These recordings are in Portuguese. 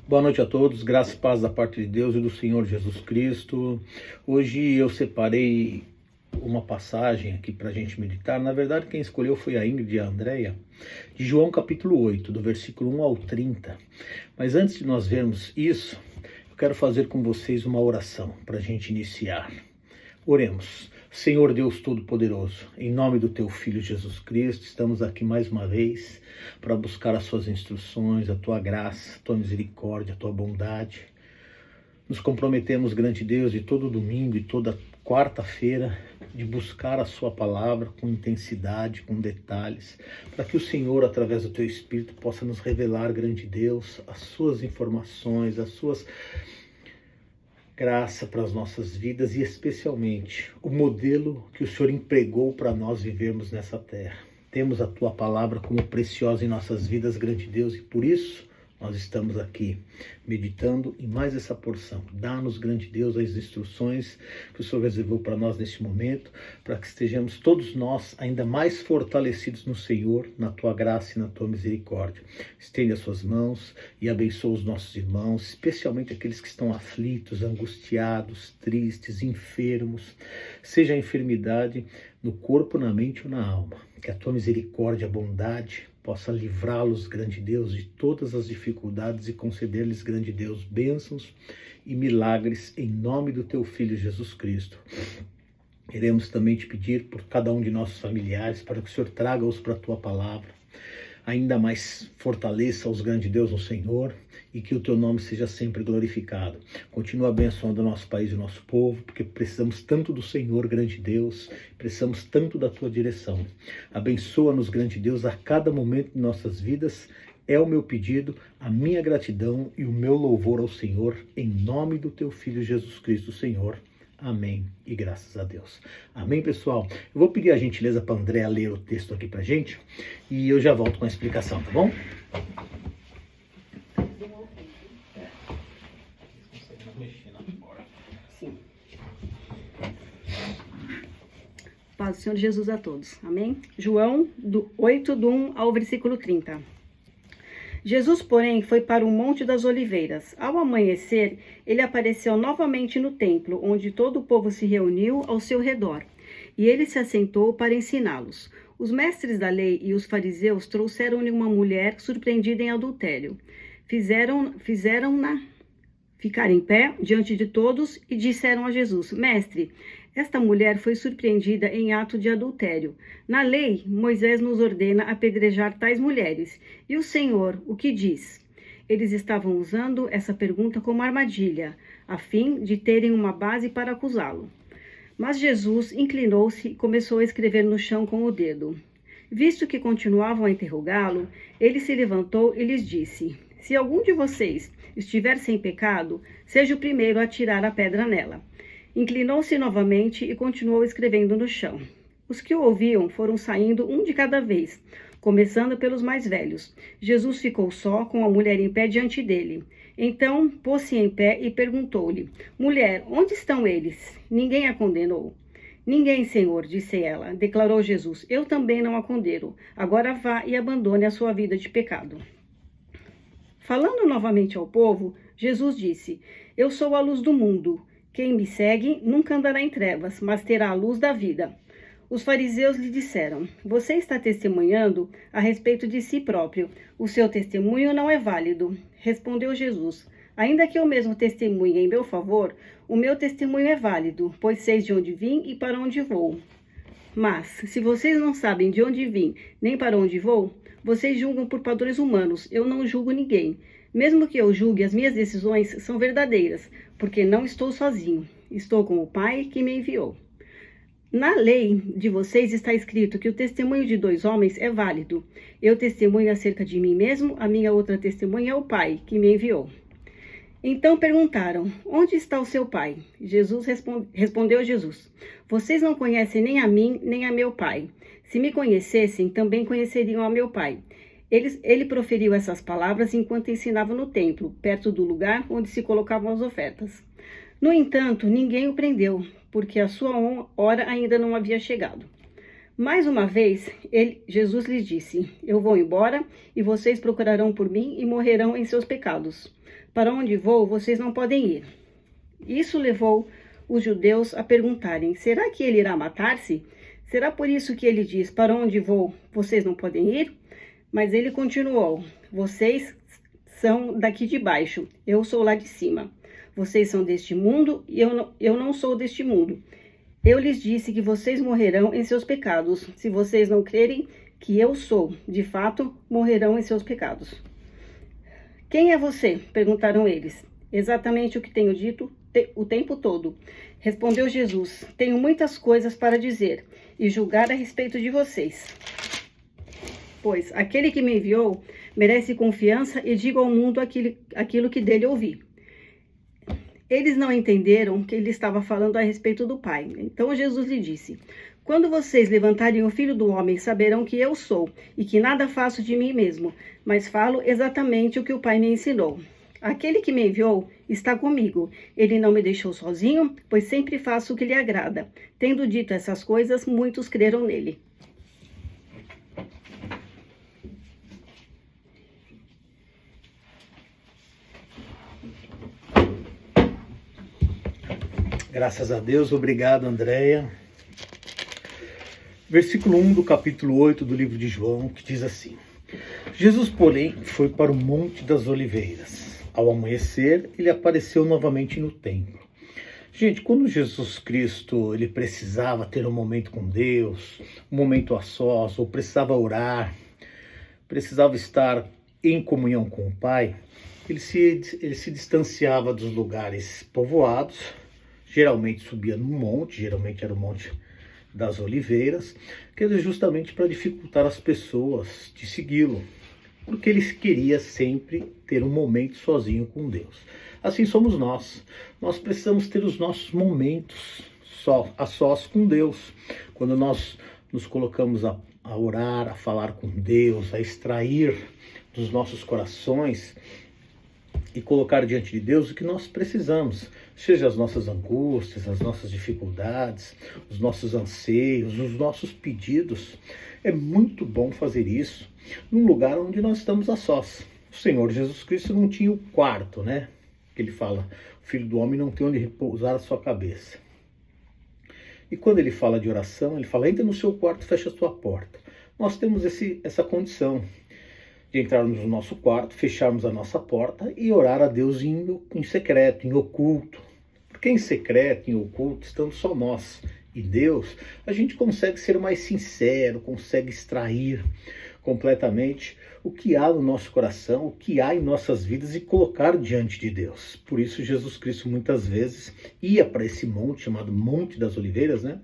Boa noite a todos, graça e paz da parte de Deus e do Senhor Jesus Cristo. Hoje eu separei uma passagem aqui para a gente meditar. Na verdade, quem escolheu foi a Ingrid e a Andrea, de João capítulo 8, do versículo 1 ao 30. Mas antes de nós vermos isso, eu quero fazer com vocês uma oração para a gente iniciar. Oremos. Senhor Deus Todo-Poderoso, em nome do Teu Filho Jesus Cristo, estamos aqui mais uma vez para buscar as Suas instruções, a Tua graça, a Tua misericórdia, a Tua bondade. Nos comprometemos, grande Deus, de todo domingo e toda quarta-feira, de buscar a Sua palavra com intensidade, com detalhes, para que o Senhor, através do Teu Espírito, possa nos revelar, grande Deus, as Suas informações, as Suas graça para as nossas vidas e especialmente o modelo que o Senhor empregou para nós vivermos nessa terra. Temos a Tua palavra como preciosa em nossas vidas, grande Deus, e por isso nós estamos aqui meditando em mais essa porção. Dá-nos, grande Deus, as instruções que o Senhor reservou para nós neste momento, para que estejamos todos nós ainda mais fortalecidos no Senhor, na Tua graça e na Tua misericórdia. Estende as Suas mãos e abençoa os nossos irmãos, especialmente aqueles que estão aflitos, angustiados, tristes, enfermos, seja a enfermidade no corpo, na mente ou na alma. Que a Tua misericórdia, a bondade, possa livrá-los, grande Deus, de todas as dificuldades e conceder-lhes, grande Deus, bênçãos e milagres em nome do Teu Filho Jesus Cristo. Queremos também te pedir por cada um de nossos familiares, para que o Senhor traga-os para a Tua palavra, ainda mais fortaleça-os, grande Deus, no Senhor, e que o Teu nome seja sempre glorificado. Continua abençoando o nosso país e o nosso povo, porque precisamos tanto do Senhor, grande Deus, precisamos tanto da Tua direção. Abençoa-nos, grande Deus, a cada momento de nossas vidas. É o meu pedido, a minha gratidão e o meu louvor ao Senhor, em nome do Teu Filho Jesus Cristo, Senhor. Amém e graças a Deus. Amém, pessoal? Eu vou pedir a gentileza para a Andrea ler o texto aqui para a gente e eu já volto com a explicação, tá bom? Sim. Paz do Senhor Jesus a todos. Amém? João 8, do 1 ao versículo 30. Jesus, porém, foi para o Monte das Oliveiras. Ao amanhecer, ele apareceu novamente no templo, onde todo o povo se reuniu ao seu redor. E ele se assentou para ensiná-los. Os mestres da lei e os fariseus trouxeram-lhe uma mulher surpreendida em adultério. Fizeram-na ficar em pé diante de todos e disseram a Jesus: Mestre, esta mulher foi surpreendida em ato de adultério. Na lei, Moisés nos ordena apedrejar tais mulheres. E o Senhor, o que diz? Eles estavam usando essa pergunta como armadilha, a fim de terem uma base para acusá-lo. Mas Jesus inclinou-se e começou a escrever no chão com o dedo. Visto que continuavam a interrogá-lo, ele se levantou e lhes disse: Se algum de vocês estiver sem pecado, seja o primeiro a tirar a pedra nela. Inclinou-se novamente e continuou escrevendo no chão. Os que o ouviam foram saindo um de cada vez, começando pelos mais velhos. Jesus ficou só, com a mulher em pé diante dele. Então pôs-se em pé e perguntou-lhe: Mulher, onde estão eles? Ninguém a condenou. Ninguém, Senhor, disse ela. Declarou Jesus: Eu também não a condeno. Agora vá e abandone a sua vida de pecado. Falando novamente ao povo, Jesus disse: Eu sou a luz do mundo. Quem me segue nunca andará em trevas, mas terá a luz da vida. Os fariseus lhe disseram: Você está testemunhando a respeito de si próprio. O seu testemunho não é válido. Respondeu Jesus: Ainda que eu mesmo testemunhe em meu favor, o meu testemunho é válido, pois sei de onde vim e para onde vou. Mas, se vocês não sabem de onde vim, nem para onde vou, vocês julgam por padrões humanos. Eu não julgo ninguém. Mesmo que eu julgue, as minhas decisões são verdadeiras, porque não estou sozinho. Estou com o Pai que me enviou. Na lei de vocês está escrito que o testemunho de 2 homens é válido. Eu testemunho acerca de mim mesmo, a minha outra testemunha é o Pai que me enviou. Então perguntaram: Onde está o seu pai? Respondeu Jesus: Vocês não conhecem nem a mim, nem a meu pai. Se me conhecessem, também conheceriam a meu pai. Ele proferiu essas palavras enquanto ensinava no templo, perto do lugar onde se colocavam as ofertas. No entanto, ninguém o prendeu, porque a sua hora ainda não havia chegado. Mais uma vez, Jesus lhes disse: Eu vou embora e vocês procurarão por mim e morrerão em seus pecados. Para onde vou, vocês não podem ir. Isso levou os judeus a perguntarem: será que ele irá matar-se? Será por isso que ele diz: para onde vou, vocês não podem ir? Mas ele continuou: vocês são daqui de baixo, eu sou lá de cima. Vocês são deste mundo e eu não sou deste mundo. Eu lhes disse que vocês morrerão em seus pecados. Se vocês não crerem que eu sou, de fato, morrerão em seus pecados. Quem é você? Perguntaram eles. Exatamente o que tenho dito o tempo todo. Respondeu Jesus: tenho muitas coisas para dizer e julgar a respeito de vocês. Pois aquele que me enviou merece confiança e digo ao mundo aquilo que dele ouvi. Eles não entenderam que ele estava falando a respeito do Pai. Então Jesus lhe disse: quando vocês levantarem o Filho do Homem, saberão que eu sou e que nada faço de mim mesmo, mas falo exatamente o que o Pai me ensinou. Aquele que me enviou está comigo. Ele não me deixou sozinho, pois sempre faço o que lhe agrada. Tendo dito essas coisas, muitos creram nele. Graças a Deus, obrigado, Andréia. Versículo 1 do capítulo 8 do livro de João, que diz assim: Jesus, porém, foi para o Monte das Oliveiras. Ao amanhecer, ele apareceu novamente no templo. Gente, quando Jesus Cristo ele precisava ter um momento com Deus, um momento a sós, ou precisava orar, precisava estar em comunhão com o Pai, ele se distanciava dos lugares povoados. Geralmente subia no monte, geralmente era o Monte das Oliveiras, que era justamente para dificultar as pessoas de segui-lo, porque ele queria sempre ter um momento sozinho com Deus. Assim somos nós. Nós precisamos ter os nossos momentos a sós com Deus. Quando nós nos colocamos a orar, a falar com Deus, a extrair dos nossos corações e colocar diante de Deus o que nós precisamos, seja as nossas angústias, as nossas dificuldades, os nossos anseios, os nossos pedidos. É muito bom fazer isso num lugar onde nós estamos a sós. O Senhor Jesus Cristo não tinha o quarto, né? Que ele fala, o Filho do Homem não tem onde repousar a sua cabeça. E quando ele fala de oração, ele fala, entra no seu quarto, fecha a sua porta. Nós temos essa condição de entrarmos no nosso quarto, fecharmos a nossa porta e orar a Deus em secreto, em oculto. Porque em secreto, em oculto, estando só nós e Deus, a gente consegue ser mais sincero, consegue extrair completamente o que há no nosso coração, o que há em nossas vidas e colocar diante de Deus. Por isso Jesus Cristo muitas vezes ia para esse monte chamado Monte das Oliveiras, né?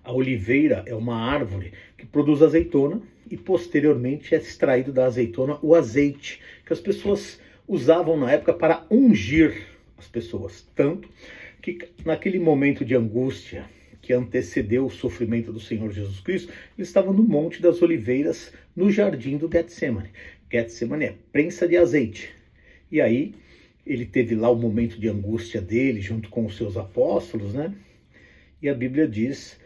A oliveira é uma árvore que produz azeitona e posteriormente é extraído da azeitona o azeite, que as pessoas usavam na época para ungir as pessoas. Tanto que naquele momento de angústia que antecedeu o sofrimento do Senhor Jesus Cristo, ele estava no Monte das Oliveiras, no jardim do Getsemane. Getsemane é prensa de azeite. E aí ele teve lá o momento de angústia dele, junto com os seus apóstolos, né? E a Bíblia diz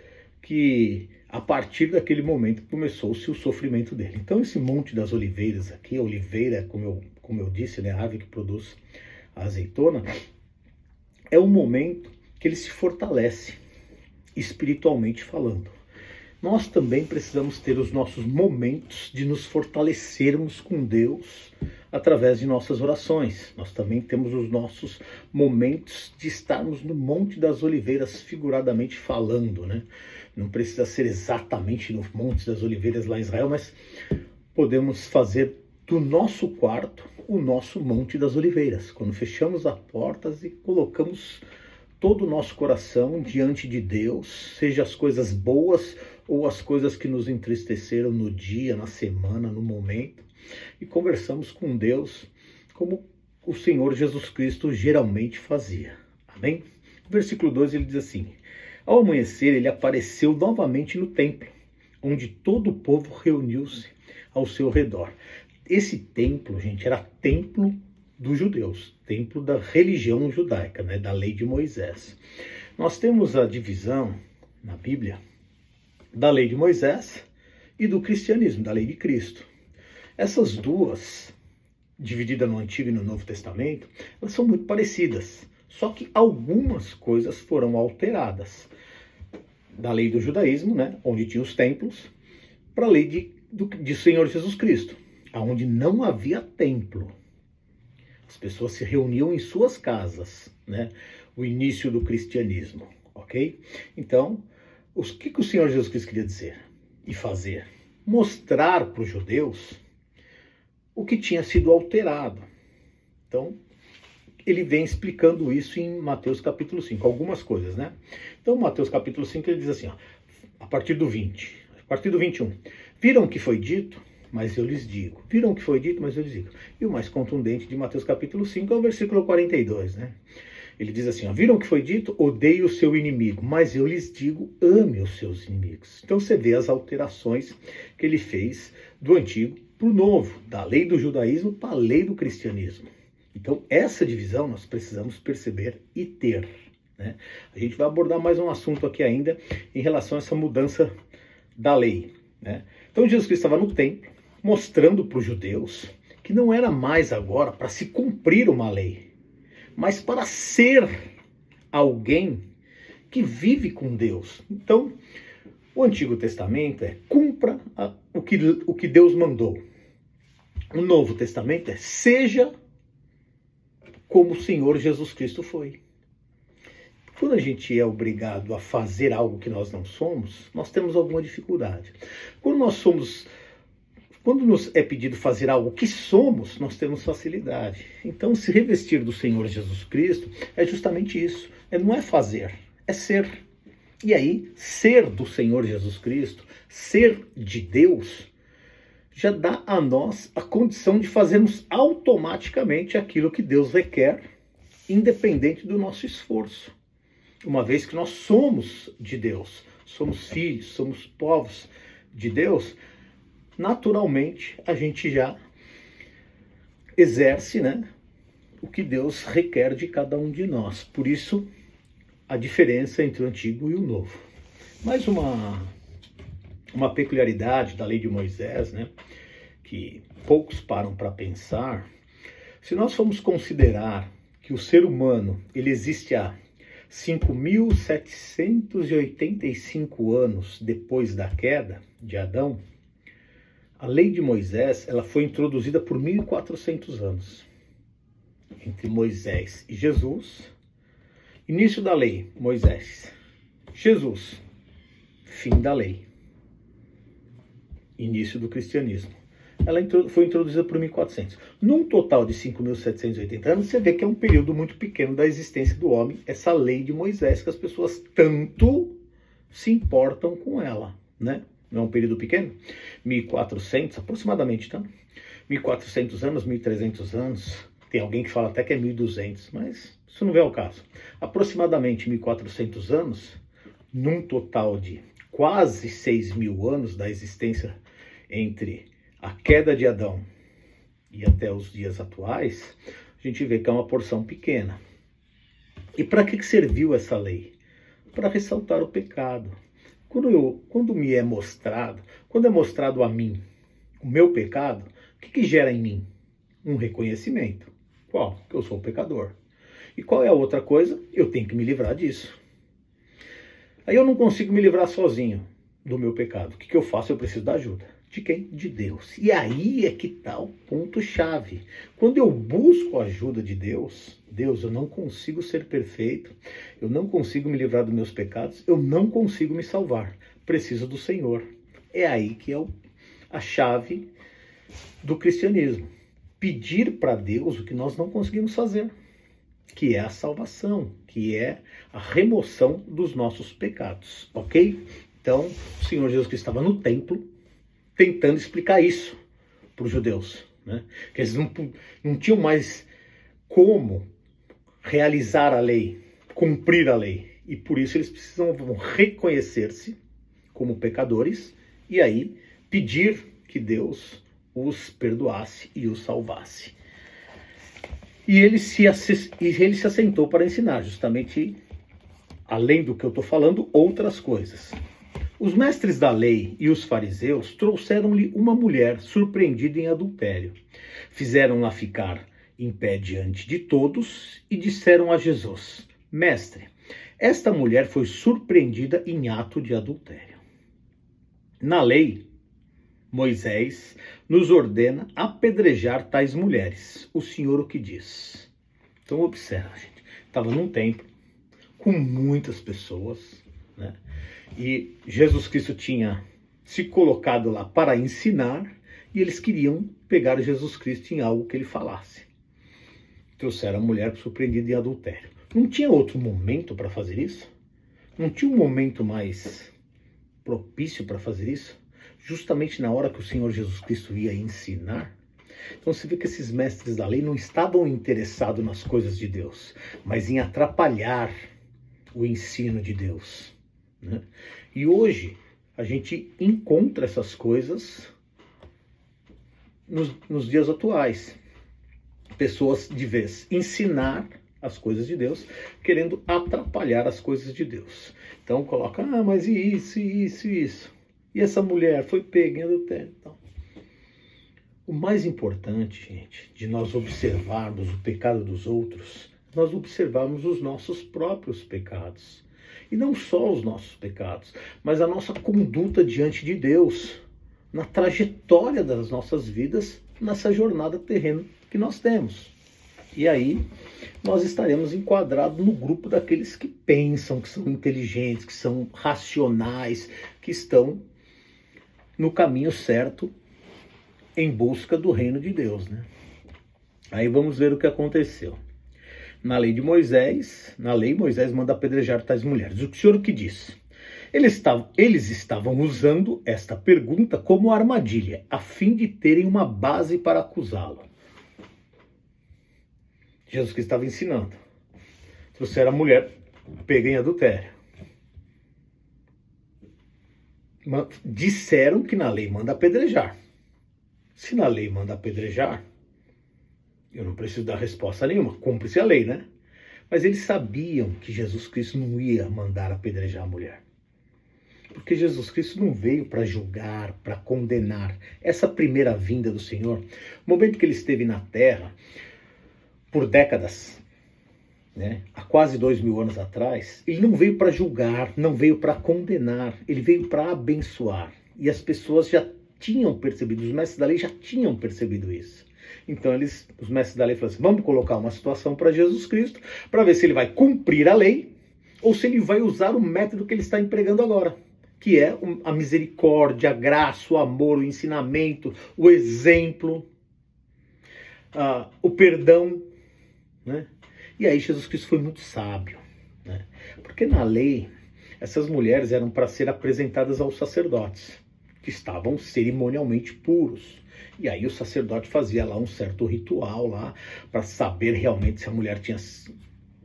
que a partir daquele momento começou-se o sofrimento dele. Então esse Monte das Oliveiras aqui, a oliveira, como eu disse, né, a árvore que produz a azeitona, é um momento que ele se fortalece, espiritualmente falando. Nós também precisamos ter os nossos momentos de nos fortalecermos com Deus através de nossas orações. Nós também temos os nossos momentos de estarmos no Monte das Oliveiras, figuradamente falando, né? Não precisa ser exatamente no Monte das Oliveiras lá em Israel, mas podemos fazer do nosso quarto o nosso Monte das Oliveiras, quando fechamos as portas e colocamos todo o nosso coração diante de Deus, seja as coisas boas ou as coisas que nos entristeceram no dia, na semana, no momento, e conversamos com Deus como o Senhor Jesus Cristo geralmente fazia. Amém? No versículo 2 ele diz assim: ao amanhecer ele apareceu novamente no templo, onde todo o povo reuniu-se ao seu redor. Esse templo, gente, era templo dos judeus, templo da religião judaica, né, da lei de Moisés. Nós temos a divisão na Bíblia da lei de Moisés e do cristianismo, da lei de Cristo. Essas duas, divididas no Antigo e no Novo Testamento, elas são muito parecidas, só que algumas coisas foram alteradas. Da lei do judaísmo, né, onde tinha os templos, para a lei de Senhor Jesus Cristo, onde não havia templo. As pessoas se reuniam em suas casas, né? O início do cristianismo, ok? Então, o que o Senhor Jesus Cristo queria dizer e fazer? Mostrar para os judeus o que tinha sido alterado. Então, ele vem explicando isso em Mateus capítulo 5, algumas coisas, né? Então, Mateus capítulo 5, ele diz assim, ó, a partir do 20, a partir do 21. Viram o que foi dito, mas eu lhes digo. Viram o que foi dito, mas eu lhes digo. E o mais contundente de Mateus capítulo 5 é o versículo 42, né? Ele diz assim, ó, viram o que foi dito? Odeie o seu inimigo, mas eu lhes digo, ame os seus inimigos. Então você vê as alterações que ele fez do antigo para o novo, da lei do judaísmo para a lei do cristianismo. Então, essa divisão nós precisamos perceber e ter, né? A gente vai abordar mais um assunto aqui ainda em relação a essa mudança da lei, né? Então, Jesus Cristo estava no templo, mostrando para os judeus que não era mais agora para se cumprir uma lei, mas para ser alguém que vive com Deus. Então, o Antigo Testamento é cumpra o que Deus mandou. O Novo Testamento é seja como o Senhor Jesus Cristo foi. Quando a gente é obrigado a fazer algo que nós não somos, nós temos alguma dificuldade. Quando nos é pedido fazer algo que somos, nós temos facilidade. Então, se revestir do Senhor Jesus Cristo é justamente isso. Não é fazer, é ser. E aí, ser do Senhor Jesus Cristo, ser de Deus, já dá a nós a condição de fazermos automaticamente aquilo que Deus requer, independente do nosso esforço. Uma vez que nós somos de Deus, somos filhos, somos povos de Deus, naturalmente a gente já exerce, né, o que Deus requer de cada um de nós. Por isso, a diferença entre o Antigo e o Novo. Mais uma peculiaridade da lei de Moisés, né, que poucos param para pensar. Se nós formos considerar que o ser humano ele existe há 5.785 anos depois da queda de Adão, a lei de Moisés ela foi introduzida por 1.400 anos. Entre Moisés e Jesus, início da lei, Moisés. Jesus, fim da lei. Início do cristianismo. Ela foi introduzida por 1.400. Num total de 5.780 anos, você vê que é um período muito pequeno da existência do homem, essa lei de Moisés, que as pessoas tanto se importam com ela, né? Não é um período pequeno? 1.400, aproximadamente, tá? 1.400 anos, 1.300 anos, tem alguém que fala até que é 1.200, mas isso não é o caso. Aproximadamente 1.400 anos, num total de quase 6.000 anos da existência entre a queda de Adão e até os dias atuais, a gente vê que é uma porção pequena. E para que serviu essa lei? Para ressaltar o pecado. Quando me é mostrado, quando é mostrado a mim o meu pecado, o que gera em mim? Um reconhecimento. Qual? Que eu sou pecador. E qual é a outra coisa? Eu tenho que me livrar disso. Aí eu não consigo me livrar sozinho do meu pecado. O que eu faço? Eu preciso da ajuda. De quem? De Deus. E aí é que está o ponto-chave. Quando eu busco a ajuda de Deus, eu não consigo ser perfeito, eu não consigo me livrar dos meus pecados, eu não consigo me salvar. Preciso do Senhor. É aí que é a chave do cristianismo. Pedir para Deus o que nós não conseguimos fazer, que é a salvação, que é a remoção dos nossos pecados, ok? Então, o Senhor Jesus Cristo estava no templo, tentando explicar isso para os judeus, né? Que eles não tinham mais como realizar a lei, cumprir a lei, e por isso eles precisavam reconhecer-se como pecadores e aí pedir que Deus os perdoasse e os salvasse. E ele se assentou para ensinar, justamente, além do que eu estou falando, outras coisas. Os mestres da lei e os fariseus trouxeram-lhe uma mulher surpreendida em adultério. Fizeram-na ficar em pé diante de todos e disseram a Jesus: Mestre, esta mulher foi surpreendida em ato de adultério. Na lei, Moisés nos ordena apedrejar tais mulheres. O Senhor o que diz? Então observa, gente. Estava num templo com muitas pessoas, né? E Jesus Cristo tinha se colocado lá para ensinar e eles queriam pegar Jesus Cristo em algo que ele falasse. Trouxeram a mulher surpreendida em adultério. Não tinha outro momento para fazer isso? Não tinha um momento mais propício para fazer isso? Justamente na hora que o Senhor Jesus Cristo ia ensinar? Então você vê que esses mestres da lei não estavam interessados nas coisas de Deus, mas em atrapalhar o ensino de Deus, né? E hoje a gente encontra essas coisas nos dias atuais. Pessoas de vez ensinar as coisas de Deus, querendo atrapalhar as coisas de Deus. Então coloca, mas isso. E essa mulher foi pega em adultério. Então, o mais importante, gente, de nós observarmos o pecado dos outros, nós observarmos os nossos próprios pecados. E não só os nossos pecados, mas a nossa conduta diante de Deus, na trajetória das nossas vidas, nessa jornada terrena que nós temos. E aí nós estaremos enquadrados no grupo daqueles que pensam, que são inteligentes, que são racionais, que estão no caminho certo em busca do reino de Deus, né? Aí vamos ver o que aconteceu. Na lei de Moisés, Moisés manda apedrejar tais mulheres. O Senhor o que diz? Eles estavam usando esta pergunta como armadilha, a fim de terem uma base para acusá-lo. Jesus Cristo estava ensinando. Se você era mulher, pega em adultério. Disseram que na lei manda apedrejar. Se na lei manda apedrejar, eu não preciso dar resposta nenhuma, cumpre-se a lei, né? Mas eles sabiam que Jesus Cristo não ia mandar apedrejar a mulher. Porque Jesus Cristo não veio para julgar, para condenar. Essa primeira vinda do Senhor, o momento que ele esteve na terra, por décadas, né, há quase 2000 anos atrás, ele não veio para julgar, não veio para condenar, ele veio para abençoar. E as pessoas já tinham percebido, os mestres da lei já tinham percebido isso. Então os mestres da lei falaram assim, vamos colocar uma situação para Jesus Cristo, para ver se ele vai cumprir a lei, ou se ele vai usar o método que ele está empregando agora, que é a misericórdia, a graça, o amor, o ensinamento, o exemplo, o perdão, né? E aí Jesus Cristo foi muito sábio, né? Porque na lei, essas mulheres eram para ser apresentadas aos sacerdotes, que estavam cerimonialmente puros. E aí o sacerdote fazia lá um certo ritual lá, para saber realmente se a mulher tinha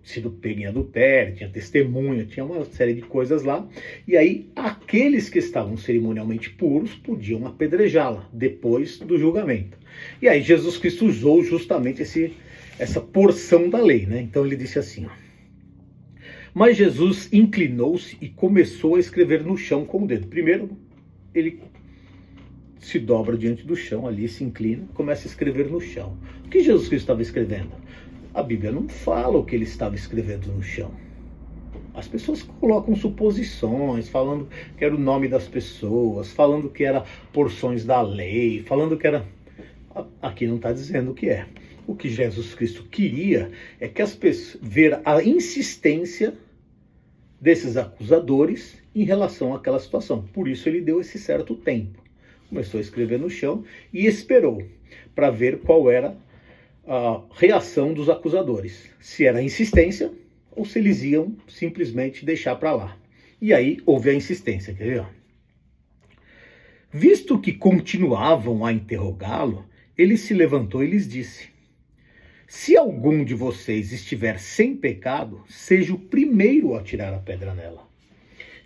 sido pega em adultério, tinha testemunha, tinha uma série de coisas lá. E aí aqueles que estavam cerimonialmente puros podiam apedrejá-la depois do julgamento. E aí Jesus Cristo usou justamente essa porção da lei, né? Então ele disse assim, ó, mas Jesus inclinou-se e começou a escrever no chão com o dedo. Primeiro, ele se dobra diante do chão, ali se inclina, começa a escrever no chão. O que Jesus Cristo estava escrevendo? A Bíblia não fala o que ele estava escrevendo no chão. As pessoas colocam suposições, falando que era o nome das pessoas, falando que era porções da lei, falando que era... Aqui não está dizendo o que é. O que Jesus Cristo queria é que as pessoas ver a insistência desses acusadores em relação àquela situação. Por isso ele deu esse certo tempo. Começou a escrever no chão e esperou para ver qual era a reação dos acusadores. Se era insistência ou se eles iam simplesmente deixar para lá. E aí houve a insistência, quer ver? Visto que continuavam a interrogá-lo, ele se levantou e lhes disse, se algum de vocês estiver sem pecado, seja o primeiro a tirar a pedra nela.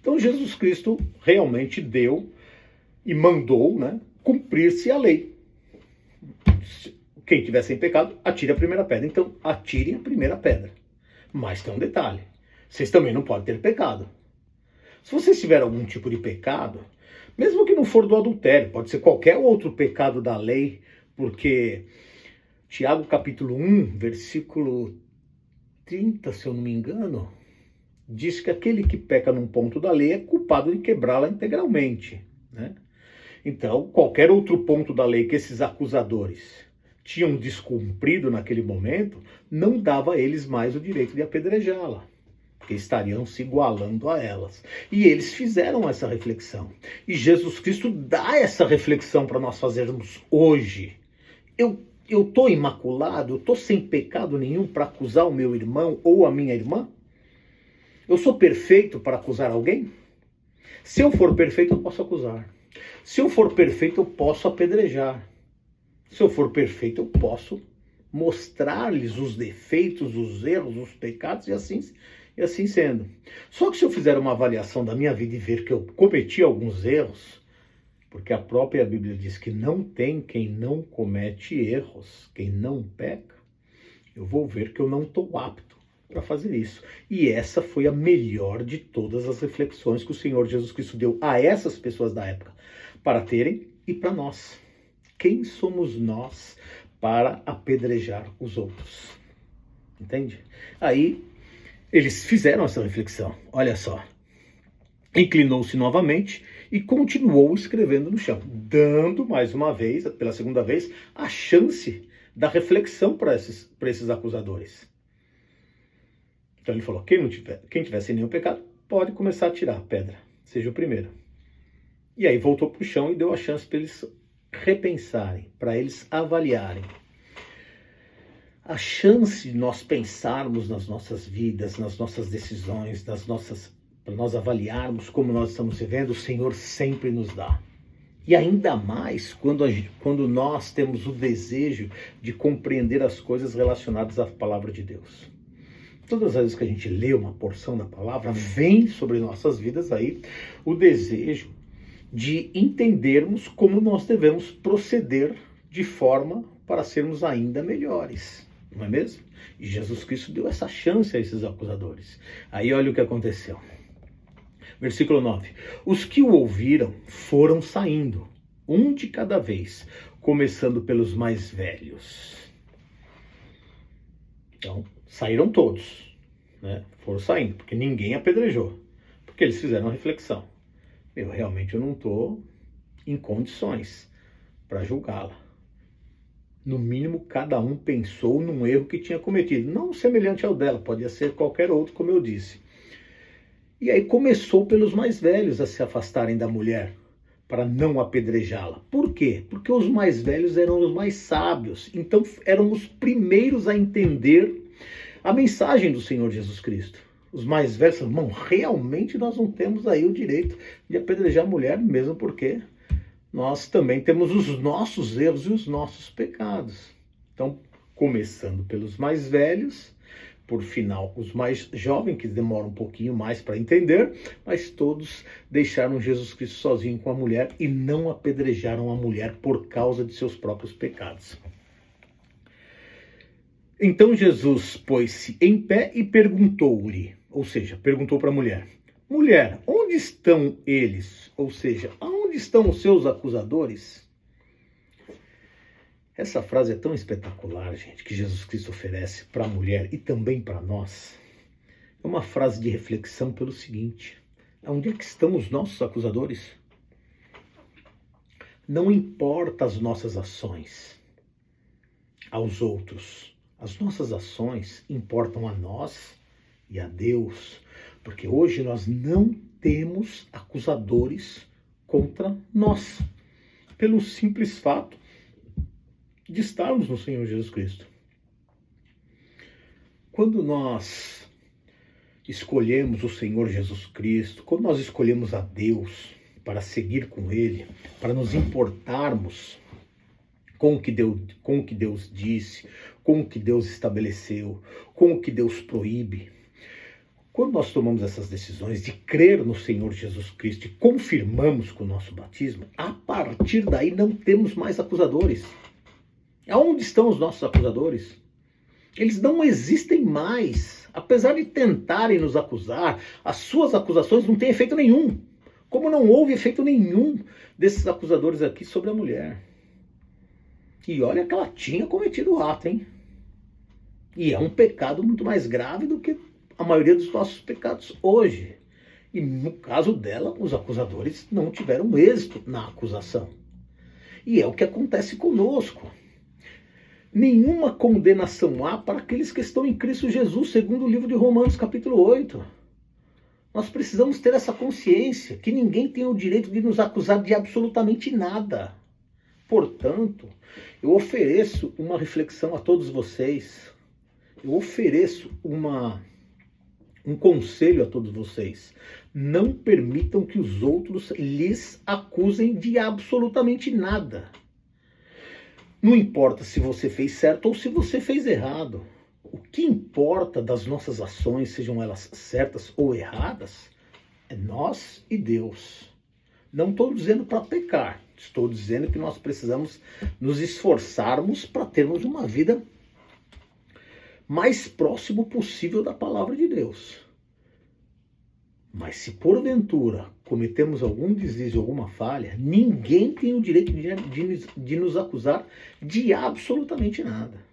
Então Jesus Cristo realmente deu e mandou, né, cumprir-se a lei. Quem tiver sem pecado, atire a primeira pedra. Então, atirem a primeira pedra. Mas tem um detalhe. Vocês também não podem ter pecado. Se vocês tiverem algum tipo de pecado, mesmo que não for do adultério, pode ser qualquer outro pecado da lei, porque Tiago capítulo 1, versículo 30, se eu não me engano, diz que aquele que peca num ponto da lei é culpado de quebrá-la integralmente, né? Então, qualquer outro ponto da lei que esses acusadores tinham descumprido naquele momento, não dava a eles mais o direito de apedrejá-la, porque estariam se igualando a elas. E eles fizeram essa reflexão. E Jesus Cristo dá essa reflexão para nós fazermos hoje. Eu estou imaculado, eu estou sem pecado nenhum para acusar o meu irmão ou a minha irmã? Eu sou perfeito para acusar alguém? Se eu for perfeito, eu posso acusar. Se eu for perfeito, eu posso apedrejar. Se eu for perfeito, eu posso mostrar-lhes os defeitos, os erros, os pecados e assim sendo. Só que se eu fizer uma avaliação da minha vida e ver que eu cometi alguns erros, porque a própria Bíblia diz que não tem quem não comete erros, quem não peca, eu vou ver que eu não estou apto para fazer isso. E essa foi a melhor de todas as reflexões que o Senhor Jesus Cristo deu a essas pessoas da época, para terem e para nós. Quem somos nós para apedrejar os outros? Entende? Aí eles fizeram essa reflexão. Olha só. Inclinou-se novamente e continuou escrevendo no chão, dando mais uma vez, pela segunda vez, a chance da reflexão para esses acusadores. Então ele falou, quem tiver sem nenhum pecado, pode começar a tirar a pedra, seja o primeiro. E aí voltou para o chão e deu a chance para eles repensarem, para eles avaliarem. A chance de nós pensarmos nas nossas vidas, nas nossas decisões, para nós avaliarmos como nós estamos vivendo, o Senhor sempre nos dá. E ainda mais quando nós temos o desejo de compreender as coisas relacionadas à palavra de Deus. Todas as vezes que a gente lê uma porção da palavra, vem sobre nossas vidas aí o desejo de entendermos como nós devemos proceder de forma para sermos ainda melhores, não é mesmo? E Jesus Cristo deu essa chance a esses acusadores. Aí olha o que aconteceu. Versículo 9. Os que o ouviram foram saindo, um de cada vez, começando pelos mais velhos. Então, saíram todos, né? Foram saindo, porque ninguém apedrejou, porque eles fizeram uma reflexão. Realmente eu não estou em condições para julgá-la. No mínimo, cada um pensou num erro que tinha cometido. Não semelhante ao dela, podia ser qualquer outro, como eu disse. E aí começou pelos mais velhos a se afastarem da mulher, para não apedrejá-la. Por quê? Porque os mais velhos eram os mais sábios. Então eram os primeiros a entender a mensagem do Senhor Jesus Cristo. Os mais velhos falam, irmão, realmente nós não temos aí o direito de apedrejar a mulher, mesmo porque nós também temos os nossos erros e os nossos pecados. Então, começando pelos mais velhos, por final, os mais jovens, que demoram um pouquinho mais para entender, mas todos deixaram Jesus Cristo sozinho com a mulher e não apedrejaram a mulher por causa de seus próprios pecados. Então Jesus pôs-se em pé e perguntou-lhe, ou seja, perguntou para a mulher, mulher, onde estão eles? Ou seja, aonde estão os seus acusadores? Essa frase é tão espetacular, gente, que Jesus Cristo oferece para a mulher e também para nós. É uma frase de reflexão pelo seguinte, onde é que estão os nossos acusadores? Não importa as nossas ações aos outros. As nossas ações importam a nós e a Deus, porque hoje nós não temos acusadores contra nós, pelo simples fato de estarmos no Senhor Jesus Cristo. Quando nós escolhemos o Senhor Jesus Cristo, quando nós escolhemos a Deus para seguir com Ele, para nos importarmos com o que Deus disse, com o que Deus estabeleceu, com o que Deus proíbe. Quando nós tomamos essas decisões de crer no Senhor Jesus Cristo e confirmamos com o nosso batismo, a partir daí não temos mais acusadores. Aonde estão os nossos acusadores? Eles não existem mais. Apesar de tentarem nos acusar, as suas acusações não têm efeito nenhum. Como não houve efeito nenhum desses acusadores aqui sobre a mulher. E olha que ela tinha cometido o ato, hein? E é um pecado muito mais grave do que a maioria dos nossos pecados hoje. E no caso dela, os acusadores não tiveram êxito na acusação. E é o que acontece conosco. Nenhuma condenação há para aqueles que estão em Cristo Jesus, segundo o livro de Romanos, capítulo 8. Nós precisamos ter essa consciência que ninguém tem o direito de nos acusar de absolutamente nada. Portanto, eu ofereço uma reflexão a todos vocês. Eu ofereço um conselho a todos vocês. Não permitam que os outros lhes acusem de absolutamente nada. Não importa se você fez certo ou se você fez errado. O que importa das nossas ações, sejam elas certas ou erradas, é nós e Deus. Não estou dizendo para pecar. Estou dizendo que nós precisamos nos esforçarmos para termos uma vida mais próximo possível da palavra de Deus. Mas se porventura cometemos algum deslize, alguma falha, ninguém tem o direito de nos acusar de absolutamente nada.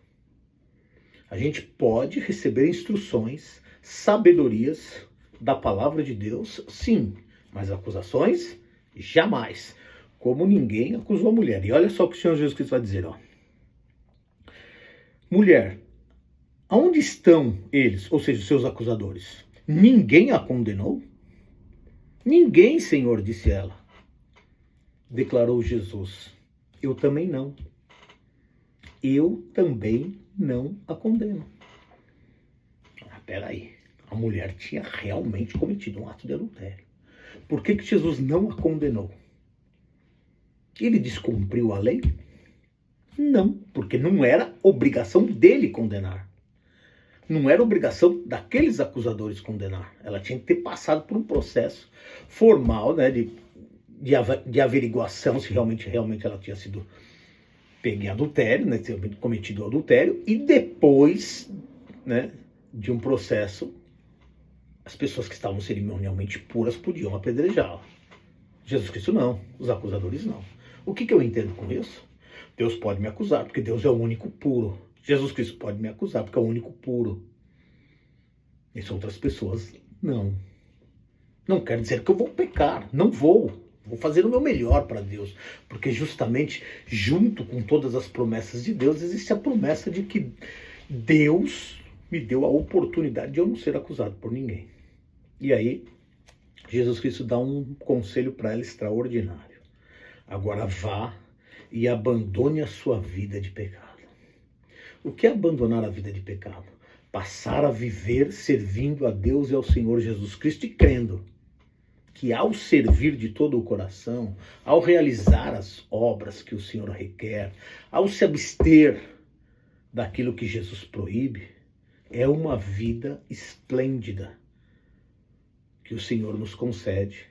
A gente pode receber instruções, sabedorias da palavra de Deus, sim, mas acusações, jamais. Como ninguém acusou a mulher. E olha só o que o Senhor Jesus Cristo vai dizer, ó. Mulher, aonde estão eles, ou seja, os seus acusadores? Ninguém a condenou? Ninguém, Senhor, disse ela. Declarou Jesus, eu também não. Eu também não a condeno. Peraí, a mulher tinha realmente cometido um ato de adultério. Por que Jesus não a condenou? Ele descumpriu a lei? Não, porque não era obrigação dele condenar. Não era obrigação daqueles acusadores condenar. Ela tinha que ter passado por um processo formal, né, de averiguação se realmente ela tinha sido pega em adultério, né, tinha cometido adultério, e depois, né, de um processo, as pessoas que estavam cerimonialmente puras podiam apedrejá-la. Jesus Cristo não, os acusadores não. O que eu entendo com isso? Deus pode me acusar, porque Deus é o único puro. Jesus Cristo pode me acusar, porque é o único puro. E as outras pessoas, não. Não quer dizer que eu vou pecar, não vou. Vou fazer o meu melhor para Deus. Porque justamente, junto com todas as promessas de Deus, existe a promessa de que Deus me deu a oportunidade de eu não ser acusado por ninguém. E aí, Jesus Cristo dá um conselho para ela extraordinário. Agora vá e abandone a sua vida de pecado. O que é abandonar a vida de pecado? Passar a viver servindo a Deus e ao Senhor Jesus Cristo e crendo que ao servir de todo o coração, ao realizar as obras que o Senhor requer, ao se abster daquilo que Jesus proíbe, é uma vida esplêndida que o Senhor nos concede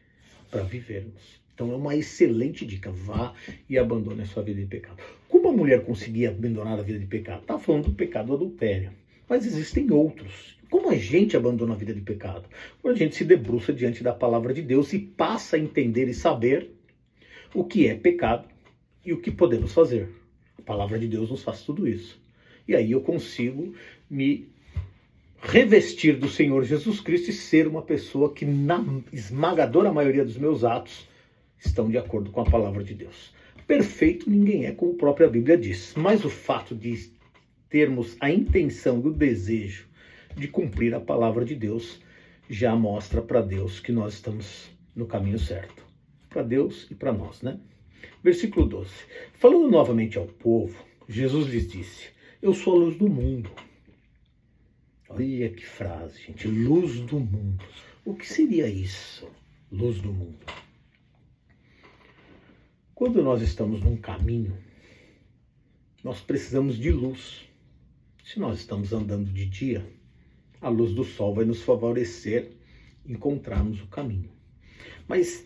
para vivermos. Então é uma excelente dica, vá e abandone a sua vida de pecado. Como a mulher conseguia abandonar a vida de pecado? Está falando do pecado do adultério, mas existem outros. Como a gente abandona a vida de pecado? Quando a gente se debruça diante da palavra de Deus e passa a entender e saber o que é pecado e o que podemos fazer. A palavra de Deus nos faz tudo isso. E aí eu consigo me revestir do Senhor Jesus Cristo e ser uma pessoa que na esmagadora maioria dos meus atos estão de acordo com a palavra de Deus. Perfeito ninguém é, como a própria Bíblia diz. Mas o fato de termos a intenção e o desejo de cumprir a palavra de Deus já mostra para Deus que nós estamos no caminho certo. Para Deus e para nós, né? Versículo 12. Falando novamente ao povo, Jesus lhes disse, eu sou a luz do mundo. Olha que frase, gente. Luz do mundo. O que seria isso? Luz do mundo. Quando nós estamos num caminho, nós precisamos de luz. Se nós estamos andando de dia, a luz do sol vai nos favorecer encontrarmos o caminho. Mas,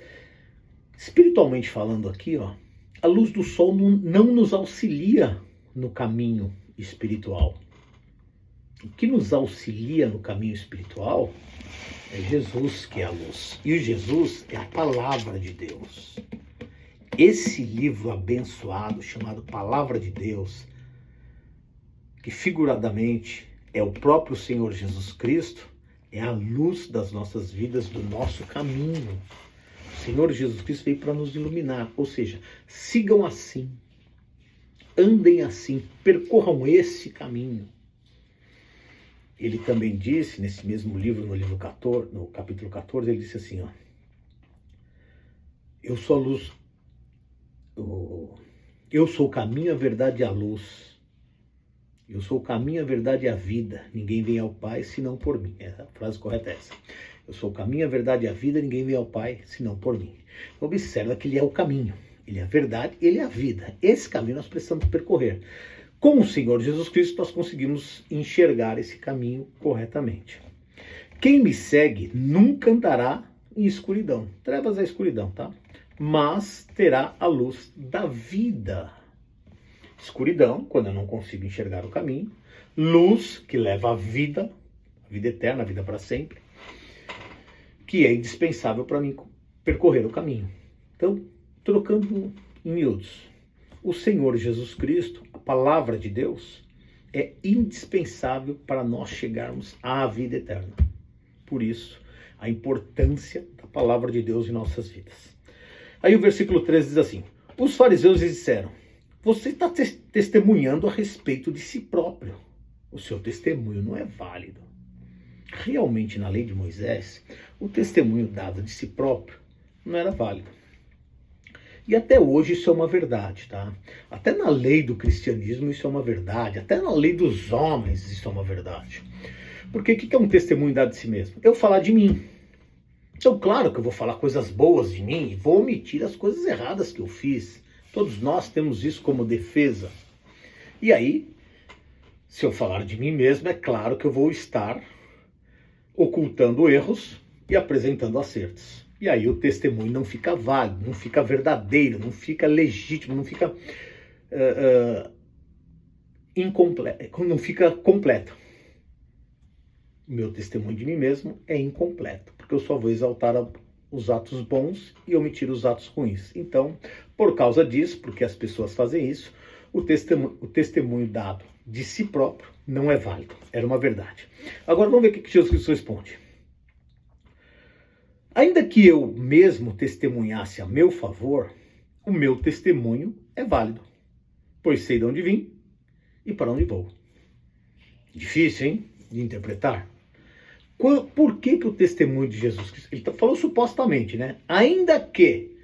espiritualmente falando aqui, ó, a luz do sol não nos auxilia no caminho espiritual. O que nos auxilia no caminho espiritual é Jesus, que é a luz. E o Jesus é a palavra de Deus. Esse livro abençoado, chamado Palavra de Deus, que figuradamente é o próprio Senhor Jesus Cristo, é a luz das nossas vidas, do nosso caminho. O Senhor Jesus Cristo veio para nos iluminar, ou seja, sigam assim, andem assim, percorram esse caminho. Ele também disse, nesse mesmo livro, no livro 14, no capítulo 14, ele disse assim, ó, eu sou a luz, eu sou o caminho, a verdade e a luz. Eu sou o caminho, a verdade e a vida. Ninguém vem ao Pai senão por mim. A frase correta é essa. Eu sou o caminho, a verdade e a vida. Ninguém vem ao Pai senão por mim. Observa que ele é o caminho. Ele é a verdade, ele é a vida. Esse caminho nós precisamos percorrer. Com o Senhor Jesus Cristo nós conseguimos enxergar esse caminho corretamente. Quem me segue nunca andará em escuridão. Trevas é escuridão, tá? Mas terá a luz da vida. Escuridão, quando eu não consigo enxergar o caminho. Luz, que leva a vida eterna, a vida para sempre, que é indispensável para mim percorrer o caminho. Então, trocando em miúdos, o Senhor Jesus Cristo, a palavra de Deus, é indispensável para nós chegarmos à vida eterna. Por isso, a importância da palavra de Deus em nossas vidas. Aí o versículo 13 diz assim, os fariseus lhes disseram, você está testemunhando a respeito de si próprio. O seu testemunho não é válido. Realmente, na lei de Moisés, o testemunho dado de si próprio não era válido. E até hoje isso é uma verdade, tá? Até na lei do cristianismo isso é uma verdade. Até na lei dos homens isso é uma verdade. Porque o que é um testemunho dado de si mesmo? Eu falar de mim. Então, claro que eu vou falar coisas boas de mim e vou omitir as coisas erradas que eu fiz. Todos nós temos isso como defesa. E aí, se eu falar de mim mesmo, é claro que eu vou estar ocultando erros e apresentando acertos. E aí o testemunho não fica válido, não fica verdadeiro, não fica legítimo, não fica incompleto, não fica completo. O meu testemunho de mim mesmo é incompleto, porque eu só vou exaltar os atos bons e omitir os atos ruins. Então, por causa disso, porque as pessoas fazem isso, o testemunho dado de si próprio não é válido. Era uma verdade. Agora vamos ver o que Jesus Cristo responde. Ainda que eu mesmo testemunhasse a meu favor, o meu testemunho é válido, pois sei de onde vim e para onde vou. Difícil, hein, de interpretar? Por que o testemunho de Jesus Cristo? Ele falou supostamente, né? Ainda que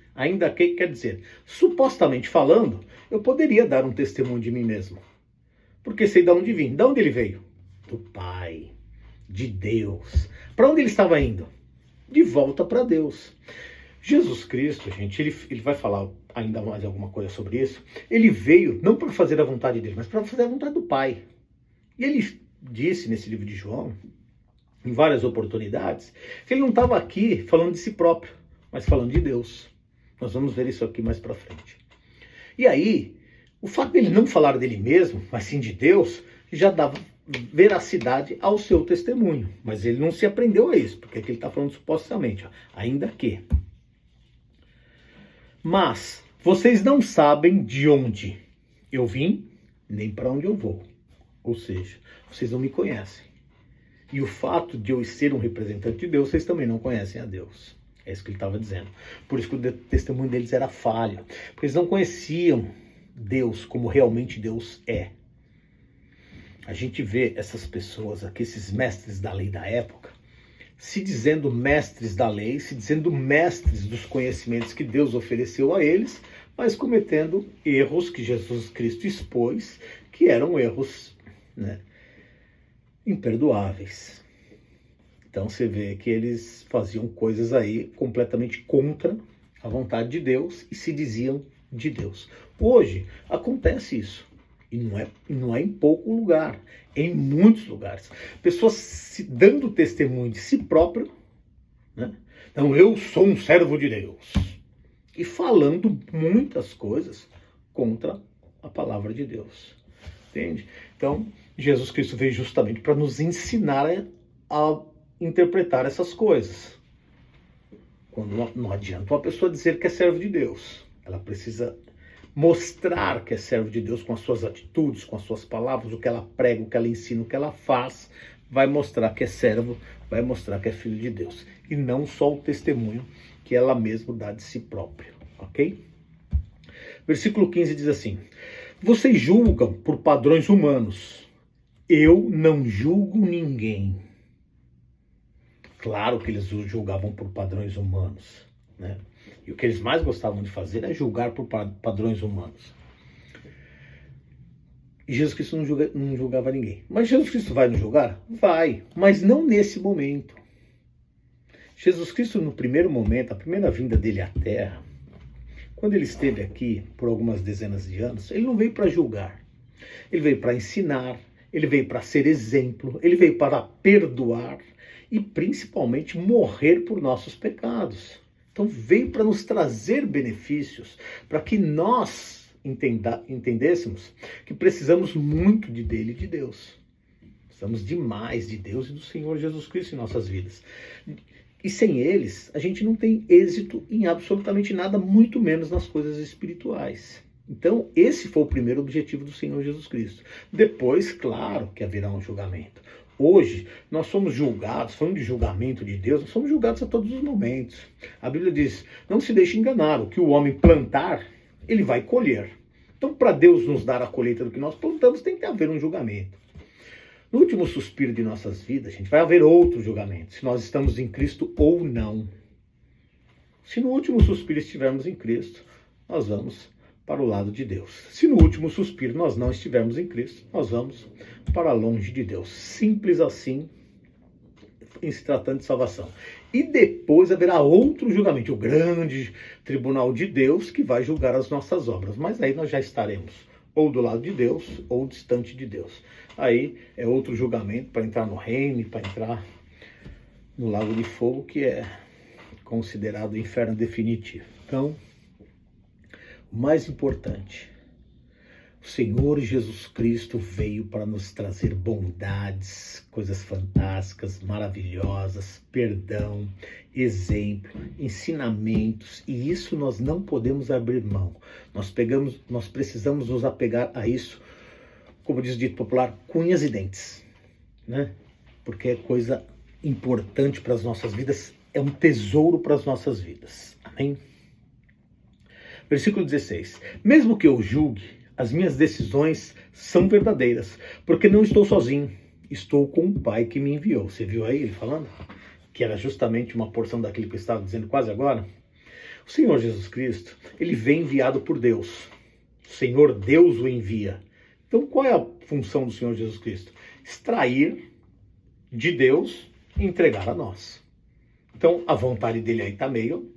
quer dizer, supostamente falando, eu poderia dar um testemunho de mim mesmo. Porque sei de onde vim. De onde ele veio? Do Pai, de Deus. Para onde ele estava indo? De volta para Deus. Jesus Cristo, gente, ele vai falar ainda mais alguma coisa sobre isso. Ele veio não para fazer a vontade dele, mas para fazer a vontade do Pai. E ele disse nesse livro de João, em várias oportunidades, que ele não estava aqui falando de si próprio, mas falando de Deus. Nós vamos ver isso aqui mais para frente. E aí, o fato dele não falar dele mesmo, mas sim de Deus, já dava veracidade ao seu testemunho. Mas ele não se aprendeu a isso, porque aqui ele está falando supostamente, ó, ainda que. Mas vocês não sabem de onde eu vim, nem para onde eu vou. Ou seja, vocês não me conhecem. E o fato de eu ser um representante de Deus, vocês também não conhecem a Deus. É isso que ele estava dizendo. Por isso que o testemunho deles era falho. Porque eles não conheciam Deus como realmente Deus é. A gente vê essas pessoas aqui, esses mestres da lei da época, se dizendo mestres da lei, se dizendo mestres dos conhecimentos que Deus ofereceu a eles, mas cometendo erros que Jesus Cristo expôs, que eram erros, né, imperdoáveis. Então você vê que eles faziam coisas aí completamente contra a vontade de Deus e se diziam de Deus. Hoje acontece isso. E não é em pouco lugar, é em muitos lugares. Pessoas se dando testemunho de si próprio, né? Então eu sou um servo de Deus. E falando muitas coisas contra a palavra de Deus. Entende? Então, Jesus Cristo veio justamente para nos ensinar a interpretar essas coisas. Quando não adianta uma pessoa dizer que é servo de Deus. Ela precisa mostrar que é servo de Deus com as suas atitudes, com as suas palavras, o que ela prega, o que ela ensina, o que ela faz, vai mostrar que é servo, vai mostrar que é filho de Deus. E não só o testemunho que ela mesma dá de si própria, ok? Versículo 15 diz assim: vocês julgam por padrões humanos, eu não julgo ninguém. Claro que eles julgavam por padrões humanos, né? E o que eles mais gostavam de fazer é julgar por padrões humanos. E Jesus Cristo não julgava ninguém. Mas Jesus Cristo vai nos julgar? Vai, mas não nesse momento. Jesus Cristo, no primeiro momento, a primeira vinda dele à Terra, quando ele esteve aqui por algumas dezenas de anos, ele não veio para julgar. Ele veio para ensinar, ele veio para ser exemplo, ele veio para perdoar e principalmente morrer por nossos pecados. Então veio para nos trazer benefícios, para que nós entendêssemos que precisamos muito dele e de Deus. Precisamos demais de Deus e do Senhor Jesus Cristo em nossas vidas. E sem eles, a gente não tem êxito em absolutamente nada, muito menos nas coisas espirituais. Então, esse foi o primeiro objetivo do Senhor Jesus Cristo. Depois, claro que haverá um julgamento. Hoje, nós somos julgados, falando de julgamento de Deus, nós somos julgados a todos os momentos. A Bíblia diz, não se deixe enganar, o que o homem plantar, ele vai colher. Então, para Deus nos dar a colheita do que nós plantamos, tem que haver um julgamento. No último suspiro de nossas vidas, gente, vai haver outro julgamento, se nós estamos em Cristo ou não. Se no último suspiro estivermos em Cristo, nós vamos para o lado de Deus. Se no último suspiro nós não estivermos em Cristo, nós vamos para longe de Deus. Simples assim, em se tratando de salvação. E depois haverá outro julgamento, o grande tribunal de Deus, que vai julgar as nossas obras. Mas aí nós já estaremos ou do lado de Deus, ou distante de Deus. Aí é outro julgamento para entrar no reino, para entrar no lago de fogo, que é considerado o inferno definitivo. Então, o mais importante, o Senhor Jesus Cristo veio para nos trazer bondades, coisas fantásticas, maravilhosas, perdão, exemplo, ensinamentos, e isso nós não podemos abrir mão. Nós precisamos nos apegar a isso, como diz o dito popular, com unhas e dentes, né? Porque é coisa importante para as nossas vidas, é um tesouro para as nossas vidas. Amém? Versículo 16. Mesmo que eu julgue, as minhas decisões são verdadeiras, porque não estou sozinho, estou com o Pai que me enviou. Você viu aí ele falando? Que era justamente uma porção daquilo que eu estava dizendo quase agora. O Senhor Jesus Cristo, ele vem enviado por Deus. O Senhor Deus o envia. Então qual é a função do Senhor Jesus Cristo? Extrair de Deus e entregar a nós. Então a vontade dele aí está meio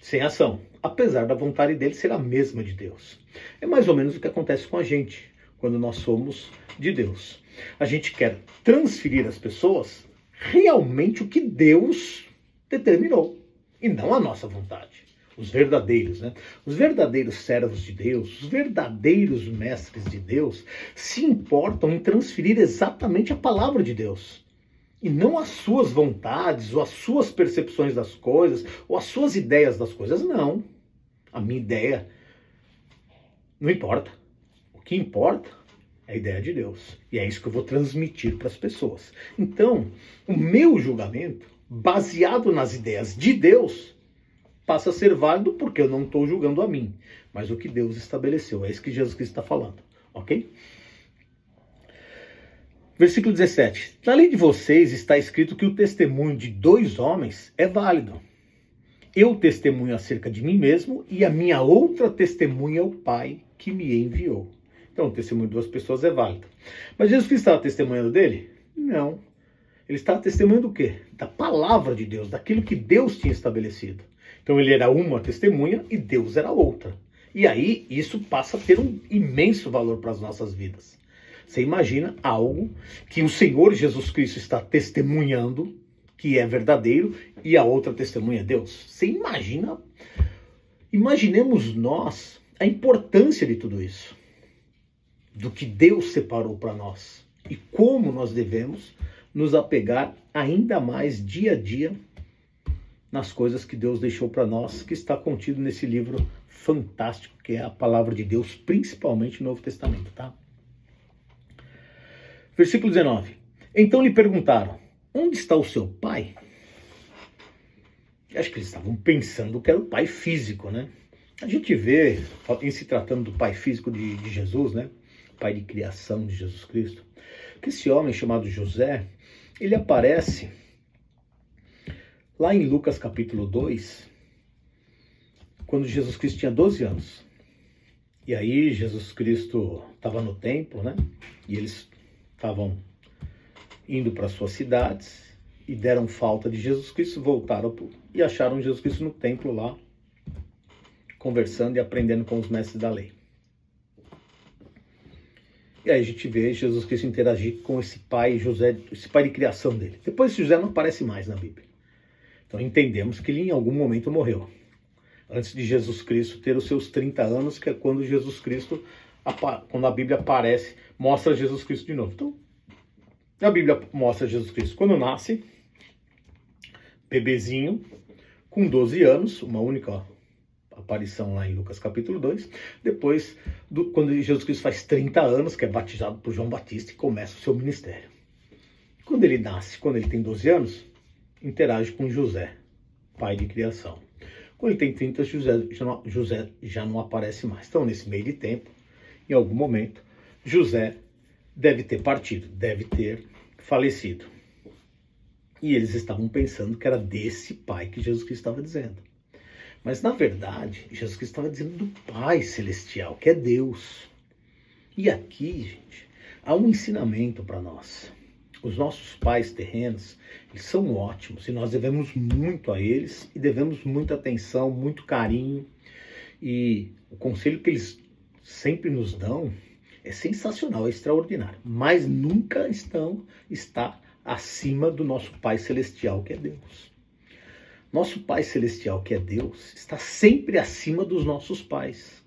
sem ação, apesar da vontade dele ser a mesma de Deus. É mais ou menos o que acontece com a gente quando nós somos de Deus. A gente quer transferir às pessoas realmente o que Deus determinou e não a nossa vontade. Os verdadeiros, né? Os verdadeiros servos de Deus, os verdadeiros mestres de Deus se importam em transferir exatamente a palavra de Deus. E não as suas vontades, ou as suas percepções das coisas, ou as suas ideias das coisas, não. A minha ideia não importa. O que importa é a ideia de Deus. E é isso que eu vou transmitir para as pessoas. Então, o meu julgamento, baseado nas ideias de Deus, passa a ser válido porque eu não estou julgando a mim, mas o que Deus estabeleceu. É isso que Jesus Cristo está falando. Ok? Versículo 17. Na lei de vocês está escrito que o testemunho de 2 homens é válido. Eu testemunho acerca de mim mesmo e a minha outra testemunha é o Pai que me enviou. Então o testemunho de 2 pessoas é válido. Mas Jesus Cristo estava testemunhando dele? Não. Ele estava testemunhando do quê? Da palavra de Deus, daquilo que Deus tinha estabelecido. Então ele era uma testemunha e Deus era outra. E aí isso passa a ter um imenso valor para as nossas vidas. Você imagina algo que o Senhor Jesus Cristo está testemunhando, que é verdadeiro, e a outra testemunha é Deus? Você imagina? Imaginemos nós a importância de tudo isso. do que Deus separou para nós e como nós devemos nos apegar ainda mais dia a dia nas coisas que Deus deixou para nós, que está contido nesse livro fantástico que é a Palavra de Deus, principalmente no Novo Testamento, tá? Versículo 19. Então lhe perguntaram, onde está o seu pai? Acho que eles estavam pensando que era o pai físico, né? A gente vê, em se tratando do pai físico de Jesus, né? Pai de criação de Jesus Cristo, que esse homem chamado José, ele aparece lá em Lucas capítulo 2, quando Jesus Cristo tinha 12 anos. E aí Jesus Cristo estava no templo, né? E eles estavam indo para suas cidades e deram falta de Jesus Cristo, voltaram e acharam Jesus Cristo no templo lá, conversando e aprendendo com os mestres da lei. E aí a gente vê Jesus Cristo interagir com esse pai José, esse pai de criação dele. Depois José não aparece mais na Bíblia. Então entendemos que ele em algum momento morreu. Antes de Jesus Cristo ter os seus 30 anos, que é quando Jesus Cristo, quando a Bíblia aparece, mostra Jesus Cristo de novo. Então, a Bíblia mostra Jesus Cristo quando nasce, bebezinho, com 12 anos, uma única aparição lá em Lucas capítulo 2, depois, quando Jesus Cristo faz 30 anos, que é batizado por João Batista e começa o seu ministério. Quando ele nasce, quando ele tem 12 anos, interage com José, pai de criação. Quando ele tem 30, José já não aparece mais. Então, nesse meio de tempo, em algum momento, José deve ter partido, deve ter falecido. E eles estavam pensando que era desse pai que Jesus Cristo estava dizendo. Mas, na verdade, Jesus Cristo estava dizendo do Pai Celestial, que é Deus. E aqui, gente, há um ensinamento para nós. Os nossos pais terrenos, eles são ótimos e nós devemos muito a eles e devemos muita atenção, muito carinho. E o conselho que eles sempre nos dão é sensacional, é extraordinário. Mas nunca está acima do nosso Pai Celestial, que é Deus. Nosso Pai Celestial, que é Deus, está sempre acima dos nossos pais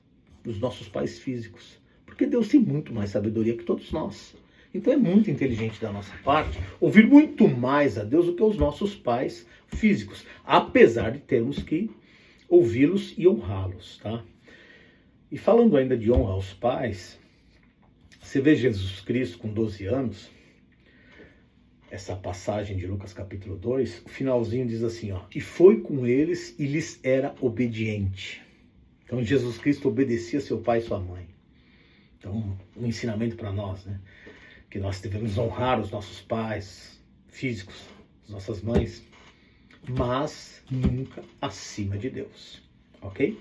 físicos. Porque Deus tem muito mais sabedoria que todos nós. Então é muito inteligente da nossa parte ouvir muito mais a Deus do que os nossos pais físicos. Apesar de termos que ouvi-los e honrá-los, tá? E falando ainda de honra aos pais, você vê Jesus Cristo com 12 anos, essa passagem de Lucas capítulo 2, o finalzinho diz assim, ó, e foi com eles e lhes era obediente. Então Jesus Cristo obedecia seu pai e sua mãe. Então, um ensinamento para nós, né? Que nós devemos honrar os nossos pais físicos, as nossas mães, mas nunca acima de Deus, ok?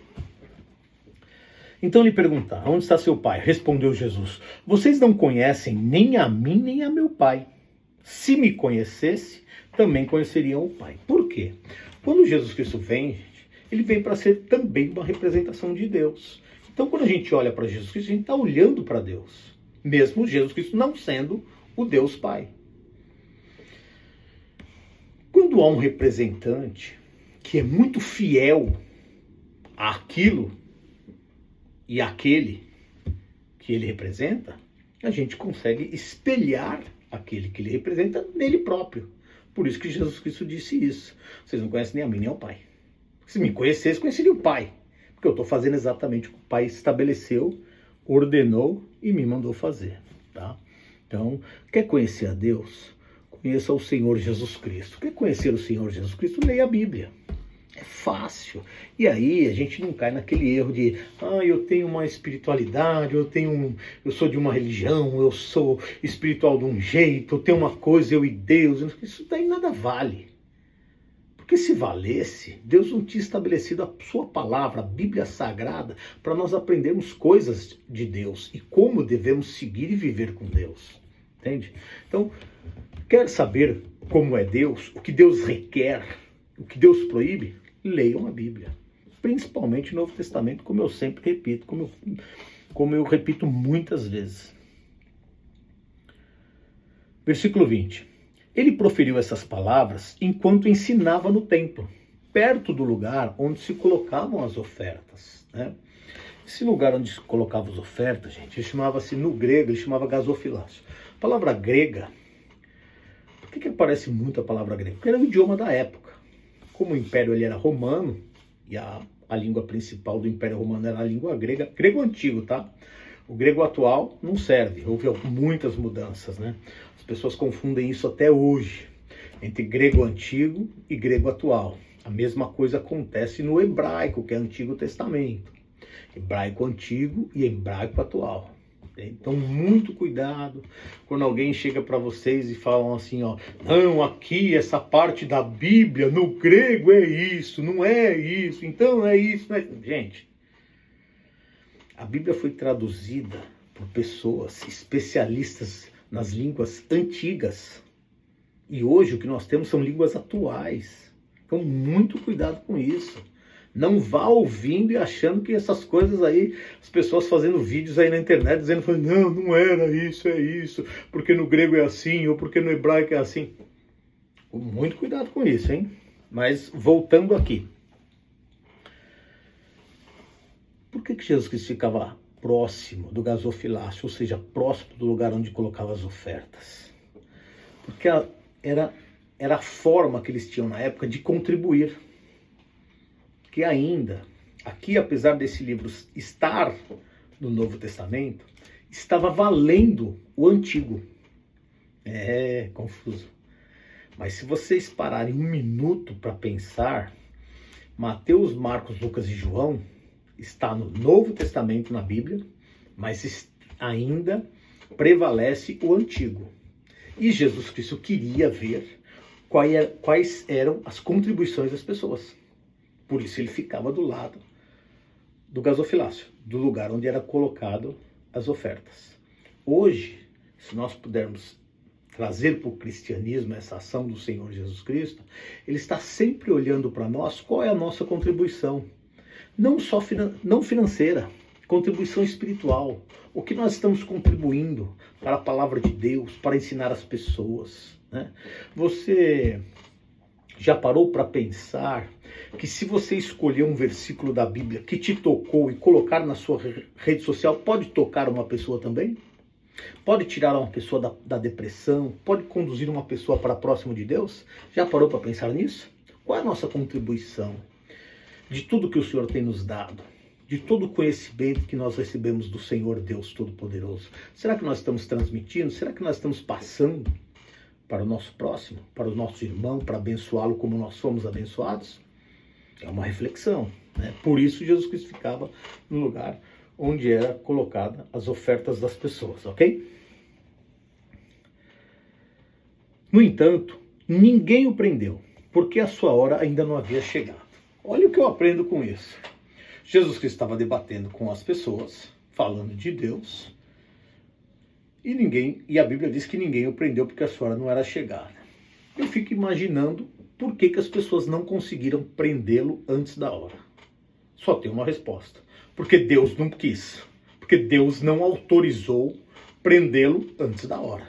Então lhe perguntaram, onde está seu pai? Respondeu Jesus, vocês não conhecem nem a mim nem a meu pai. Se me conhecesse, também conheceriam o Pai. Por quê? Quando Jesus Cristo vem, ele vem para ser também uma representação de Deus. Então, quando a gente olha para Jesus Cristo, a gente está olhando para Deus. Mesmo Jesus Cristo não sendo o Deus Pai. Quando há um representante que é muito fiel àquilo e àquele que ele representa, a gente consegue espelhar aquele que ele representa nele próprio. Por isso que Jesus Cristo disse isso. Vocês não conhecem nem a mim nem ao Pai. Se me conhecesse, conheceria o Pai. Porque eu estou fazendo exatamente o que o Pai estabeleceu, ordenou e me mandou fazer. Tá? Então, quer conhecer a Deus? Conheça o Senhor Jesus Cristo. Quer conhecer o Senhor Jesus Cristo? Leia a Bíblia. É fácil. E aí a gente não cai naquele erro de eu tenho uma espiritualidade, eu sou de uma religião, eu sou espiritual de um jeito, eu tenho uma coisa, eu e Deus. Isso daí nada vale. Porque se valesse, Deus não tinha estabelecido a sua palavra, a Bíblia Sagrada, para nós aprendermos coisas de Deus e como devemos seguir e viver com Deus. Entende? Então, quer saber como é Deus, o que Deus requer, o que Deus proíbe? Leiam a Bíblia. Principalmente o Novo Testamento, como eu sempre repito, como eu repito muitas vezes. Versículo 20. Ele proferiu essas palavras enquanto ensinava no templo, perto do lugar onde se colocavam as ofertas, né? Esse lugar onde se colocava as ofertas, gente, ele chamava-se, no grego, ele chamava gasofilácio. A palavra grega, por que aparece muito a palavra grega? Porque era o idioma da época. Como o império ele era romano, e a língua principal do império romano era a língua grega, grego antigo, tá? O grego atual não serve, houve muitas mudanças, né? As pessoas confundem isso até hoje, entre grego antigo e grego atual. A mesma coisa acontece no hebraico, que é Antigo Testamento. Hebraico antigo e hebraico atual. Então, muito cuidado quando alguém chega para vocês e falam assim, ó, não, aqui essa parte da Bíblia no grego é isso, não é isso, então é isso, não é... Gente, a Bíblia foi traduzida por pessoas especialistas nas línguas antigas. E hoje o que nós temos são línguas atuais. Então, muito cuidado com isso. Não vá ouvindo e achando que essas coisas aí, as pessoas fazendo vídeos aí na internet, dizendo, não, não era isso, é isso, porque no grego é assim, ou porque no hebraico é assim. Muito cuidado com isso, hein? Mas, voltando aqui. Por que Jesus Cristo ficava próximo do gasofilácio, ou seja, próximo do lugar onde colocava as ofertas? Porque era a forma que eles tinham na época de contribuir. Que ainda, aqui apesar desse livro estar no Novo Testamento, estava valendo o Antigo. É confuso. Mas se vocês pararem um minuto para pensar, Mateus, Marcos, Lucas e João está no Novo Testamento na Bíblia, mas ainda prevalece o Antigo. E Jesus Cristo queria ver quais eram as contribuições das pessoas. Por isso ele ficava do lado do gasofilácio, do lugar onde era colocado as ofertas. Hoje, se nós pudermos trazer para o cristianismo essa ação do Senhor Jesus Cristo, ele está sempre olhando para nós qual é a nossa contribuição. Não só não financeira, contribuição espiritual. O que nós estamos contribuindo para a palavra de Deus, para ensinar as pessoas, né? Você já parou para pensar que se você escolher um versículo da Bíblia que te tocou e colocar na sua rede social, pode tocar uma pessoa também? Pode tirar uma pessoa da depressão? Pode conduzir uma pessoa para próximo de Deus? Já parou para pensar nisso? Qual é a nossa contribuição de tudo que o Senhor tem nos dado? De todo o conhecimento que nós recebemos do Senhor Deus Todo-Poderoso? Será que nós estamos transmitindo? Será que nós estamos passando para o nosso próximo, para o nosso irmão, para abençoá-lo como nós somos abençoados? É uma reflexão, né? Por isso Jesus Cristo ficava no lugar onde era colocada as ofertas das pessoas, ok? No entanto, ninguém o prendeu, porque a sua hora ainda não havia chegado. Olha o que eu aprendo com isso. Jesus Cristo estava debatendo com as pessoas, falando de Deus, e a Bíblia diz que ninguém o prendeu porque a sua hora não era chegada. Eu fico imaginando por que as pessoas não conseguiram prendê-lo antes da hora. Só tem uma resposta. Porque Deus não quis. Porque Deus não autorizou prendê-lo antes da hora.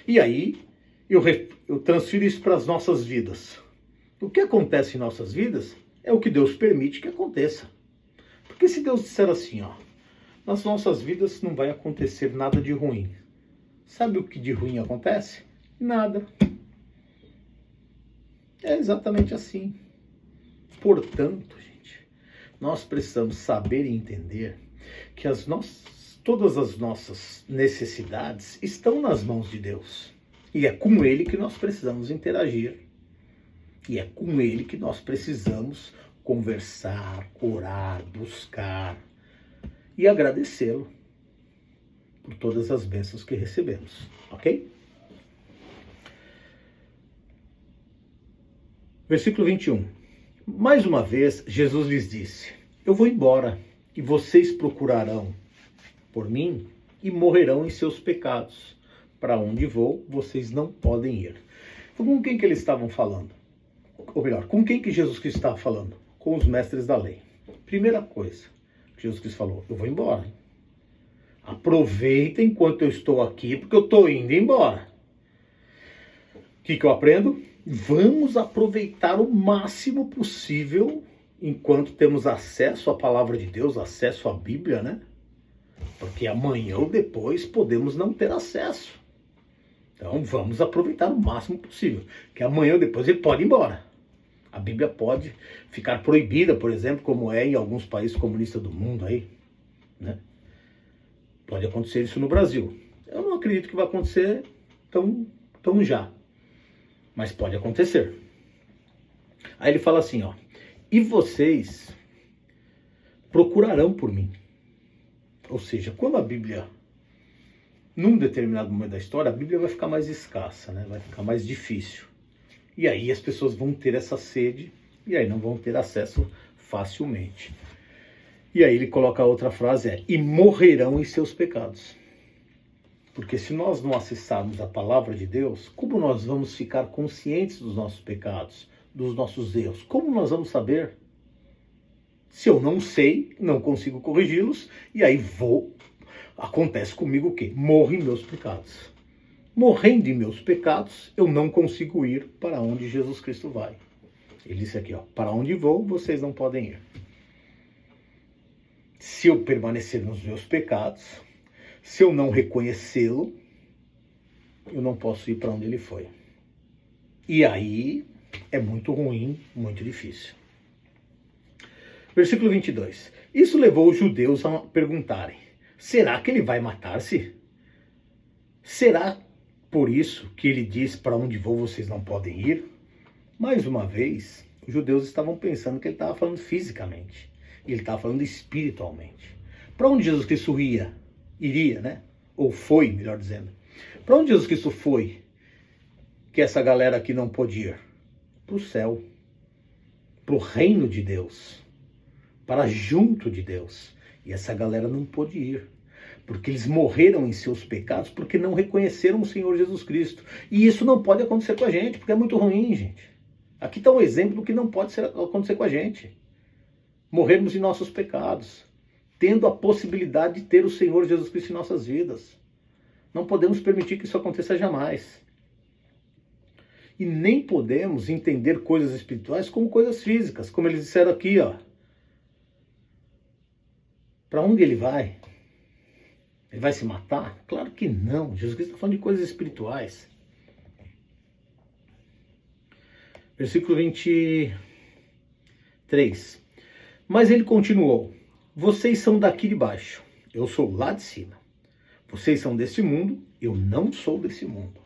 E aí, eu transfiro isso para as nossas vidas. O que acontece em nossas vidas é o que Deus permite que aconteça. Porque se Deus disser assim, ó, nas nossas vidas não vai acontecer nada de ruim. Sabe o que de ruim acontece? Nada. É exatamente assim. Portanto, gente, nós precisamos saber e entender que todas as nossas necessidades estão nas mãos de Deus. E é com Ele que nós precisamos interagir. E é com Ele que nós precisamos conversar, orar, buscar e agradecê-lo por todas as bênçãos que recebemos, ok? Versículo 21. Mais uma vez, Jesus lhes disse, eu vou embora, e vocês procurarão por mim, e morrerão em seus pecados. Para onde vou, vocês não podem ir. Então, com quem que eles estavam falando? Ou melhor, com quem que Jesus Cristo estava falando? Com os mestres da lei. Primeira coisa que Jesus Cristo falou, eu vou embora. Aproveitem enquanto eu estou aqui, porque eu estou indo embora. O que eu aprendo? Vamos aproveitar o máximo possível enquanto temos acesso à palavra de Deus, acesso à Bíblia, né? Porque amanhã ou depois podemos não ter acesso. Então vamos aproveitar o máximo possível, que amanhã ou depois ele pode ir embora. A Bíblia pode ficar proibida, por exemplo, como é em alguns países comunistas do mundo aí, né? Pode acontecer isso no Brasil. Eu não acredito que vai acontecer tão já, mas pode acontecer. Aí ele fala assim, ó: e vocês procurarão por mim. Ou seja, quando a Bíblia, num determinado momento da história, a Bíblia vai ficar mais escassa, né? Vai ficar mais difícil. E aí as pessoas vão ter essa sede e aí não vão ter acesso facilmente. E aí ele coloca a outra frase, e morrerão em seus pecados. Porque se nós não acessarmos a palavra de Deus, como nós vamos ficar conscientes dos nossos pecados, dos nossos erros? Como nós vamos saber? Se eu não sei, não consigo corrigi-los, e aí acontece comigo o quê? Morro em meus pecados. Morrendo em meus pecados, eu não consigo ir para onde Jesus Cristo vai. Ele disse aqui, ó: para onde vou, vocês não podem ir. Se eu permanecer nos meus pecados, se eu não reconhecê-lo, eu não posso ir para onde ele foi. E aí é muito ruim, muito difícil. Versículo 22. Isso levou os judeus a perguntarem: será que ele vai matar-se? Será por isso que ele diz: para onde vou vocês não podem ir? Mais uma vez, os judeus estavam pensando que ele estava falando fisicamente. E ele estava falando espiritualmente. Para onde Jesus Cristo iria, né? Ou foi, melhor dizendo. Para onde Jesus Cristo foi que essa galera aqui não pôde ir? Para o céu. Para o reino de Deus. Para junto de Deus. E essa galera não pôde ir. Porque eles morreram em seus pecados, porque não reconheceram o Senhor Jesus Cristo. E isso não pode acontecer com a gente, porque é muito ruim, gente. Aqui está um exemplo do que não pode acontecer com a gente. Morrermos em nossos pecados, tendo a possibilidade de ter o Senhor Jesus Cristo em nossas vidas. Não podemos permitir que isso aconteça jamais. E nem podemos entender coisas espirituais como coisas físicas, como eles disseram aqui, ó. Para onde ele vai? Ele vai se matar? Claro que não. Jesus Cristo está falando de coisas espirituais. Versículo 23. Mas ele continuou: vocês são daqui de baixo, eu sou lá de cima. Vocês são desse mundo, eu não sou desse mundo.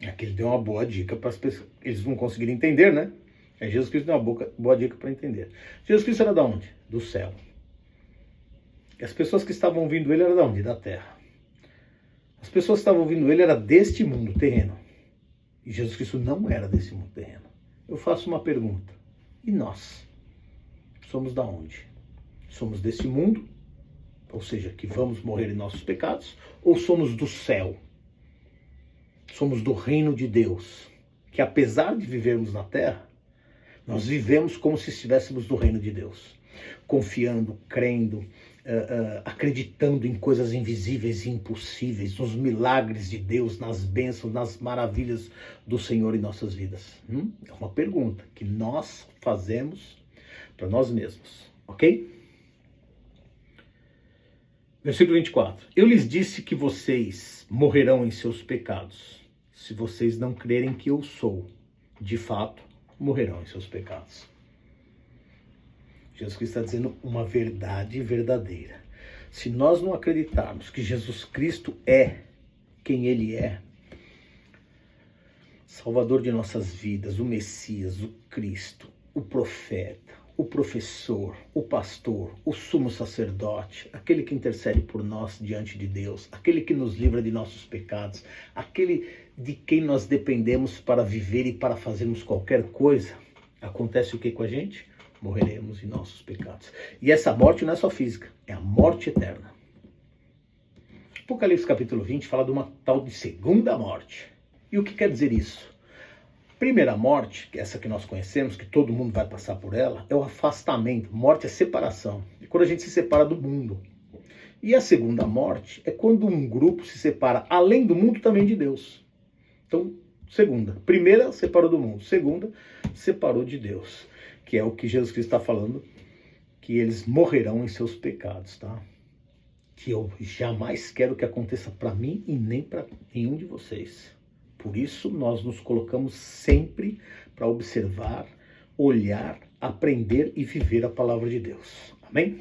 Aqui ele deu uma boa dica para as pessoas. Eles vão conseguir entender, né? Aí Jesus Cristo deu uma boa dica para entender. Jesus Cristo era de onde? Do céu. E as pessoas que estavam ouvindo ele eram de onde? Da terra. As pessoas que estavam ouvindo ele eram deste mundo terreno. E Jesus Cristo não era desse mundo terreno. Eu faço uma pergunta: e nós? Somos da onde? Somos desse mundo, ou seja, que vamos morrer em nossos pecados, ou somos do céu? Somos do reino de Deus, que apesar de vivermos na terra, nós vivemos como se estivéssemos no reino de Deus, confiando, crendo, acreditando em coisas invisíveis e impossíveis, nos milagres de Deus, nas bênçãos, nas maravilhas do Senhor em nossas vidas. É uma pergunta que nós fazemos para nós mesmos, ok? Versículo 24. Eu lhes disse que vocês morrerão em seus pecados, se vocês não crerem que eu sou. De fato, morrerão em seus pecados. Jesus Cristo está dizendo uma verdade verdadeira. Se nós não acreditarmos que Jesus Cristo é quem Ele é, Salvador de nossas vidas, o Messias, o Cristo, o profeta, o professor, o pastor, o sumo sacerdote, aquele que intercede por nós diante de Deus, aquele que nos livra de nossos pecados, aquele de quem nós dependemos para viver e para fazermos qualquer coisa, acontece o que com a gente? Morreremos em nossos pecados. E essa morte não é só física, é a morte eterna. Apocalipse capítulo 20 fala de uma tal de segunda morte. E o que quer dizer isso? Primeira morte, que é essa que nós conhecemos, que todo mundo vai passar por ela, é o afastamento. Morte é separação. É quando a gente se separa do mundo. E a segunda morte é quando um grupo se separa, além do mundo, também de Deus. Então, segunda. Primeira, separou do mundo. Segunda, separou de Deus. que é o que Jesus Cristo está falando, que eles morrerão em seus pecados, tá? Que eu jamais quero que aconteça para mim e nem para nenhum de vocês. Por isso, nós nos colocamos sempre para observar, olhar, aprender e viver a palavra de Deus. Amém?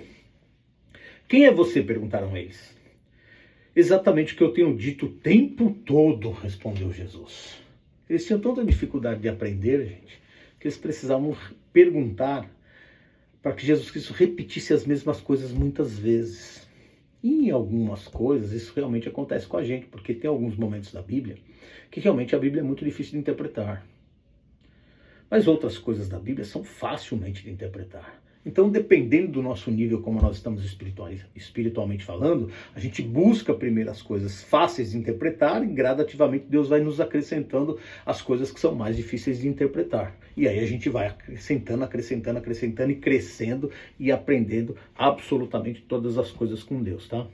Quem é você? Perguntaram eles. Exatamente o que eu tenho dito o tempo todo, respondeu Jesus. Eles tinham tanta dificuldade de aprender, gente, que eles precisavam perguntar para que Jesus Cristo repetisse as mesmas coisas muitas vezes. E em algumas coisas isso realmente acontece com a gente, porque tem alguns momentos da Bíblia que realmente a Bíblia é muito difícil de interpretar. Mas outras coisas da Bíblia são facilmente de interpretar. Então, dependendo do nosso nível, como nós estamos espiritualmente falando, a gente busca primeiro as coisas fáceis de interpretar e gradativamente Deus vai nos acrescentando as coisas que são mais difíceis de interpretar. E aí a gente vai acrescentando e crescendo e aprendendo absolutamente todas as coisas com Deus, tá?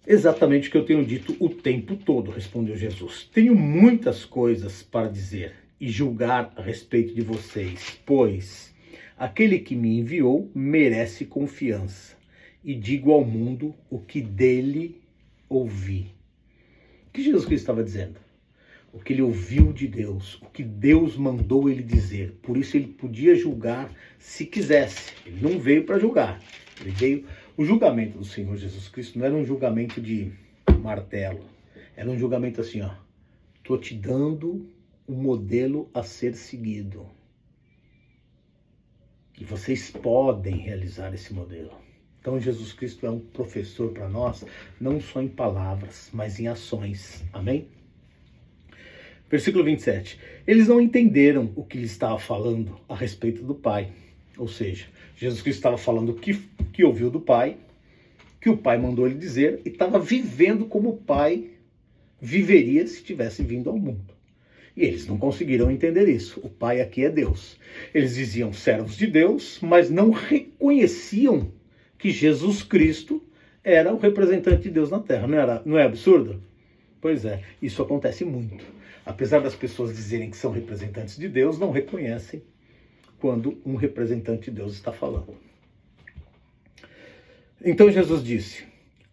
Exatamente o que eu tenho dito o tempo todo, respondeu Jesus. Tenho muitas coisas para dizer e julgar a respeito de vocês, pois aquele que me enviou merece confiança, e digo ao mundo o que dele ouvi. O que Jesus Cristo estava dizendo? O que ele ouviu de Deus, o que Deus mandou ele dizer. Por isso ele podia julgar se quisesse. Ele não veio para julgar. Ele veio. O julgamento do Senhor Jesus Cristo não era um julgamento de martelo. Era um julgamento assim, ó. Estou te dando um modelo a ser seguido. E vocês podem realizar esse modelo. Então Jesus Cristo é um professor para nós, não só em palavras, mas em ações. Amém? Versículo 27. Eles não entenderam o que ele estava falando a respeito do Pai. Ou seja, Jesus Cristo estava falando o que ouviu do Pai, que o Pai mandou ele dizer, e estava vivendo como o Pai viveria se tivesse vindo ao mundo. E eles não conseguiram entender isso. O Pai aqui é Deus. Eles diziam servos de Deus, mas não reconheciam que Jesus Cristo era o representante de Deus na Terra. Não é absurdo? Pois é, isso acontece muito. Apesar das pessoas dizerem que são representantes de Deus, não reconhecem quando um representante de Deus está falando. Então Jesus disse: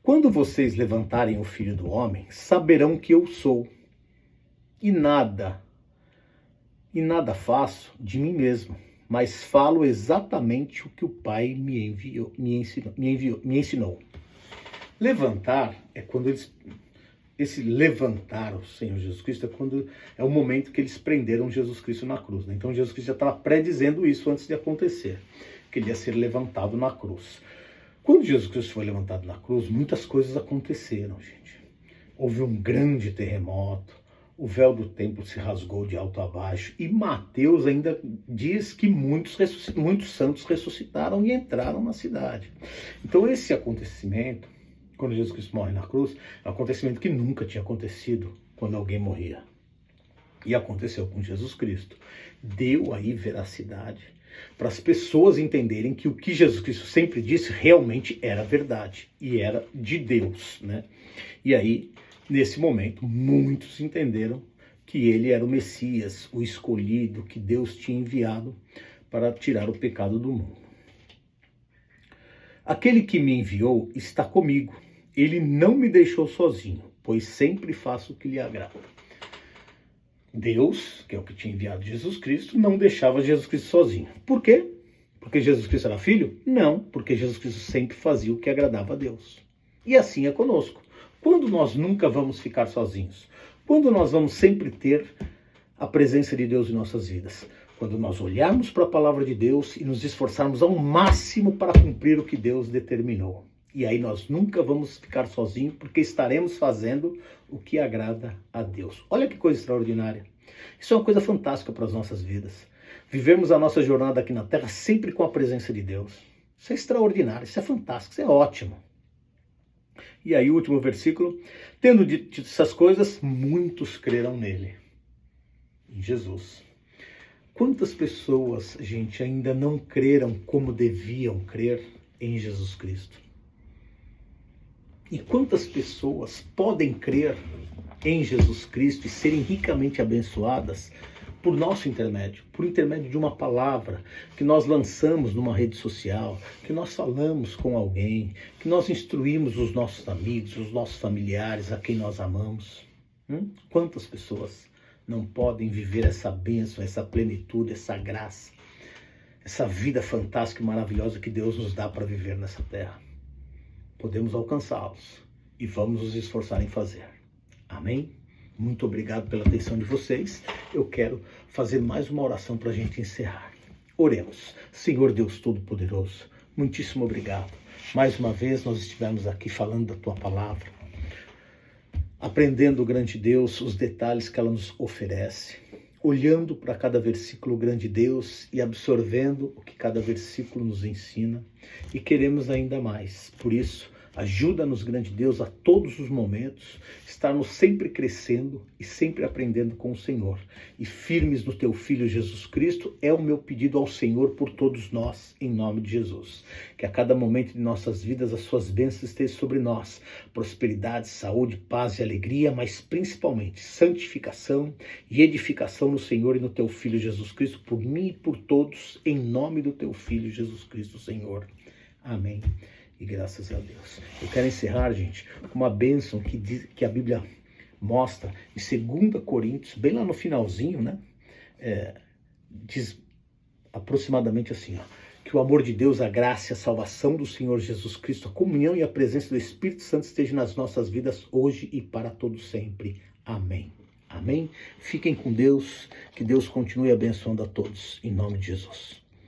quando vocês levantarem o Filho do Homem, saberão que eu sou. E nada faço de mim mesmo, mas falo exatamente o que o Pai me ensinou. Levantar é quando esse levantar o Senhor Jesus Cristo é o momento que eles prenderam Jesus Cristo na cruz, né? Então Jesus Cristo já estava predizendo isso antes de acontecer, que ele ia ser levantado na cruz. Quando Jesus Cristo foi levantado na cruz, muitas coisas aconteceram, gente. Houve um grande terremoto. O véu do templo se rasgou de alto a baixo. E Mateus ainda diz que muitos santos ressuscitaram e entraram na cidade. Então esse acontecimento, quando Jesus Cristo morre na cruz, é um acontecimento que nunca tinha acontecido quando alguém morria. E aconteceu com Jesus Cristo. Deu aí veracidade para as pessoas entenderem que o que Jesus Cristo sempre disse realmente era verdade. E era de Deus, né? E aí, nesse momento, muitos entenderam que ele era o Messias, o escolhido, que Deus tinha enviado para tirar o pecado do mundo. Aquele que me enviou está comigo. Ele não me deixou sozinho, pois sempre faço o que lhe agrada. Deus, que é o que tinha enviado Jesus Cristo, não deixava Jesus Cristo sozinho. Por quê? Porque Jesus Cristo era filho? Não, porque Jesus Cristo sempre fazia o que agradava a Deus. E assim é conosco. Quando nós nunca vamos ficar sozinhos? Quando nós vamos sempre ter a presença de Deus em nossas vidas? Quando nós olharmos para a palavra de Deus e nos esforçarmos ao máximo para cumprir o que Deus determinou. E aí nós nunca vamos ficar sozinhos, porque estaremos fazendo o que agrada a Deus. Olha que coisa extraordinária. Isso é uma coisa fantástica para as nossas vidas. Vivemos a nossa jornada aqui na Terra sempre com a presença de Deus. Isso é extraordinário, isso é fantástico, isso é ótimo. E aí o último versículo: tendo dito essas coisas, muitos creram nele, em Jesus. Quantas pessoas, gente, ainda não creram como deviam crer em Jesus Cristo? E quantas pessoas podem crer em Jesus Cristo e serem ricamente abençoadas por nosso intermédio, por intermédio de uma palavra que nós lançamos numa rede social, que nós falamos com alguém, que nós instruímos os nossos amigos, os nossos familiares, a quem nós amamos. Quantas pessoas não podem viver essa bênção, essa plenitude, essa graça, essa vida fantástica e maravilhosa que Deus nos dá para viver nessa terra? Podemos alcançá-los e vamos nos esforçar em fazer. Amém? Muito obrigado pela atenção de vocês. Eu quero fazer mais uma oração para a gente encerrar. Oremos. Senhor Deus Todo-Poderoso, muitíssimo obrigado. Mais uma vez nós estivemos aqui falando da Tua palavra, aprendendo, grande Deus, os detalhes que ela nos oferece, olhando para cada versículo, grande Deus, e absorvendo o que cada versículo nos ensina, e queremos ainda mais. Por isso, ajuda-nos, grande Deus, a todos os momentos, estarmos sempre crescendo e sempre aprendendo com o Senhor. E firmes no Teu Filho Jesus Cristo é o meu pedido ao Senhor por todos nós, em nome de Jesus. Que a cada momento de nossas vidas as Suas bênçãos estejam sobre nós. Prosperidade, saúde, paz e alegria, mas principalmente santificação e edificação no Senhor e no Teu Filho Jesus Cristo, por mim e por todos, em nome do Teu Filho Jesus Cristo, Senhor. Amém. E graças a Deus. Eu quero encerrar, gente, com uma bênção que a Bíblia mostra em 2 Coríntios, bem lá no finalzinho, né? Diz aproximadamente assim, que o amor de Deus, a graça e a salvação do Senhor Jesus Cristo, a comunhão e a presença do Espírito Santo estejam nas nossas vidas hoje e para todo sempre. Amém. Amém? Fiquem com Deus, que Deus continue abençoando a todos, em nome de Jesus.